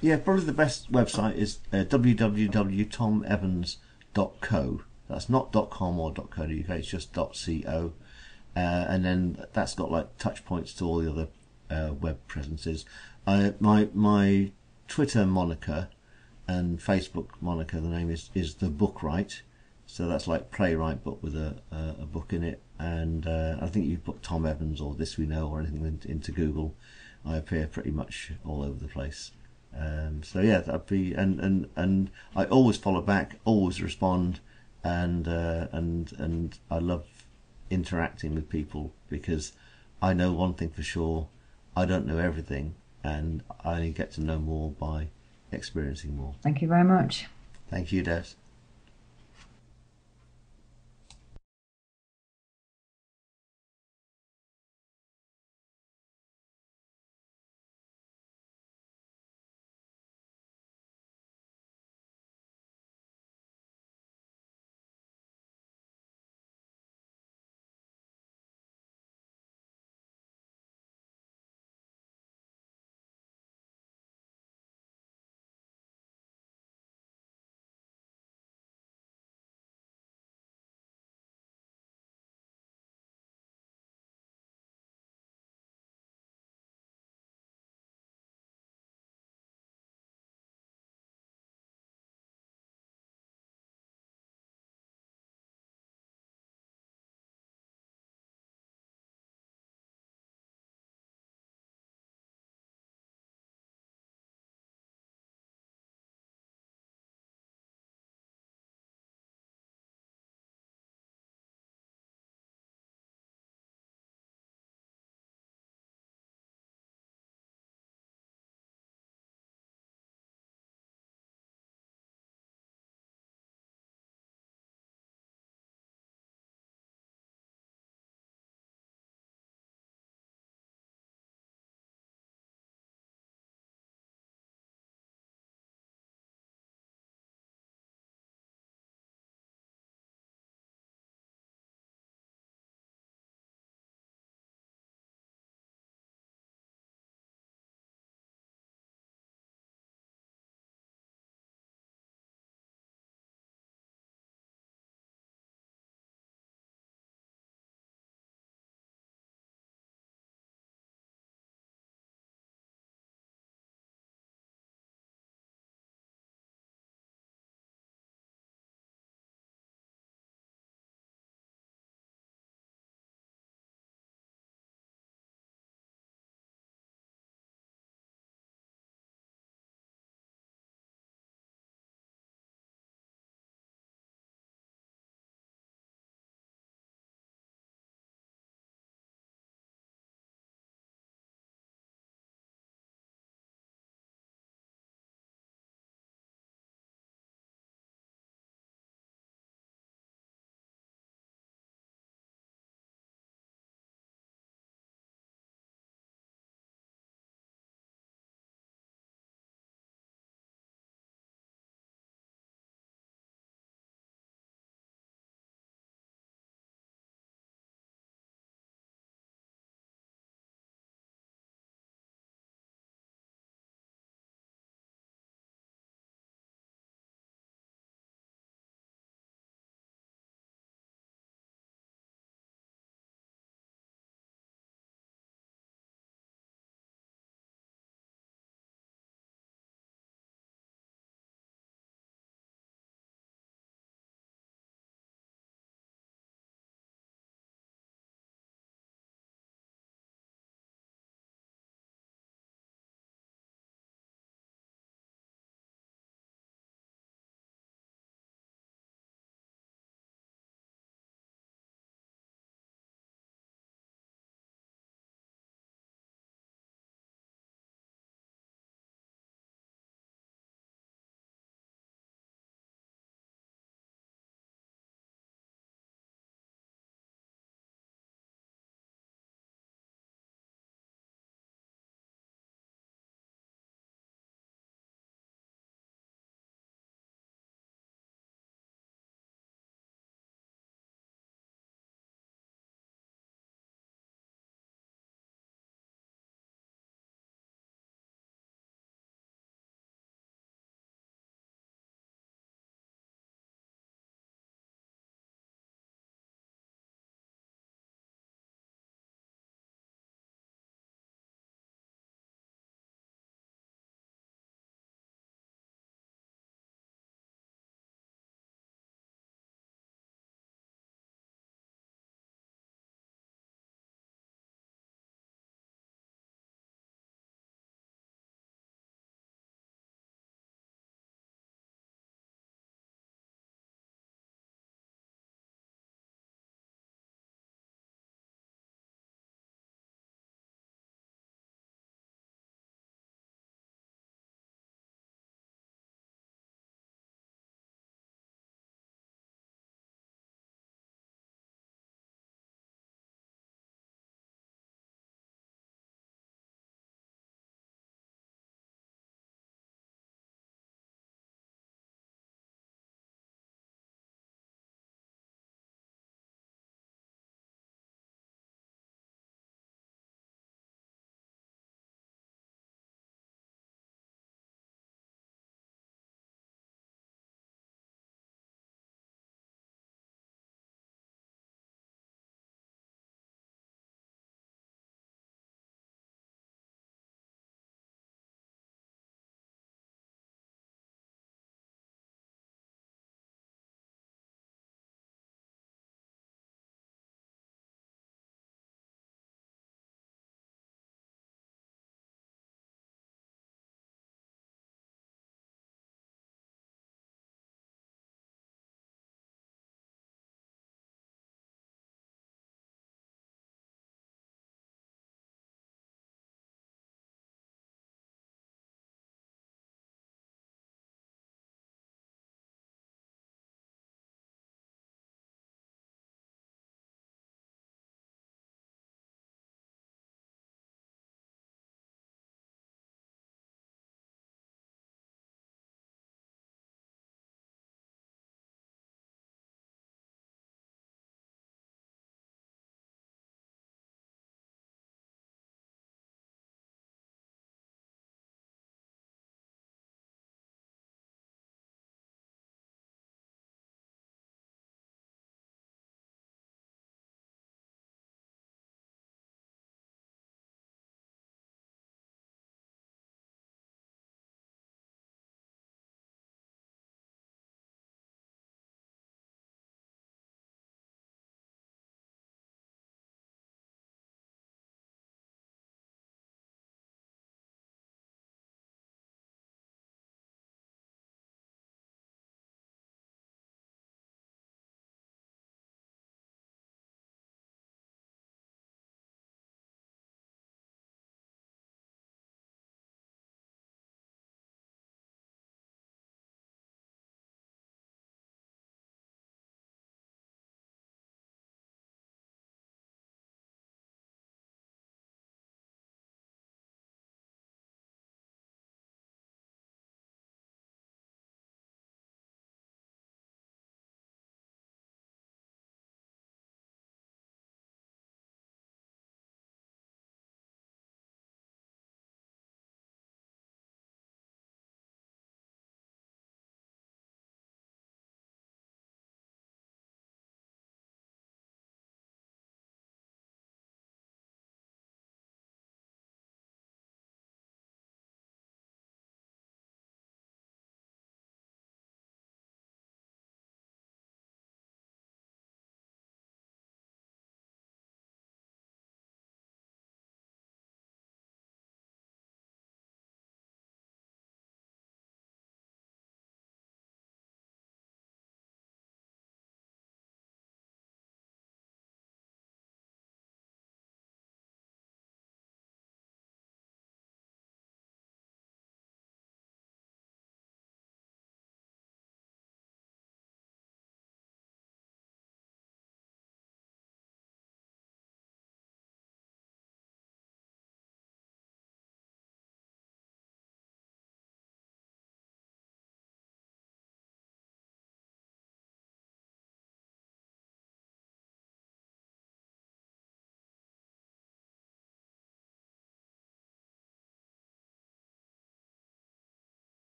Yeah, probably the best website is www.tomevans.co. That's not .com or .co.uk, it's just .co. And then that's got like touch points to all the other web presences. My Twitter moniker and Facebook moniker, the name is The Bookright. So that's like playwright, but with a book in it. And I think you put Tom Evans or This We Know or anything into Google, I appear pretty much all over the place. So yeah, that'd be, and I always follow back, always respond, and I love interacting with people because I know one thing for sure: I don't know everything, and I only get to know more by experiencing more. Thank you very much. Thank you, Des.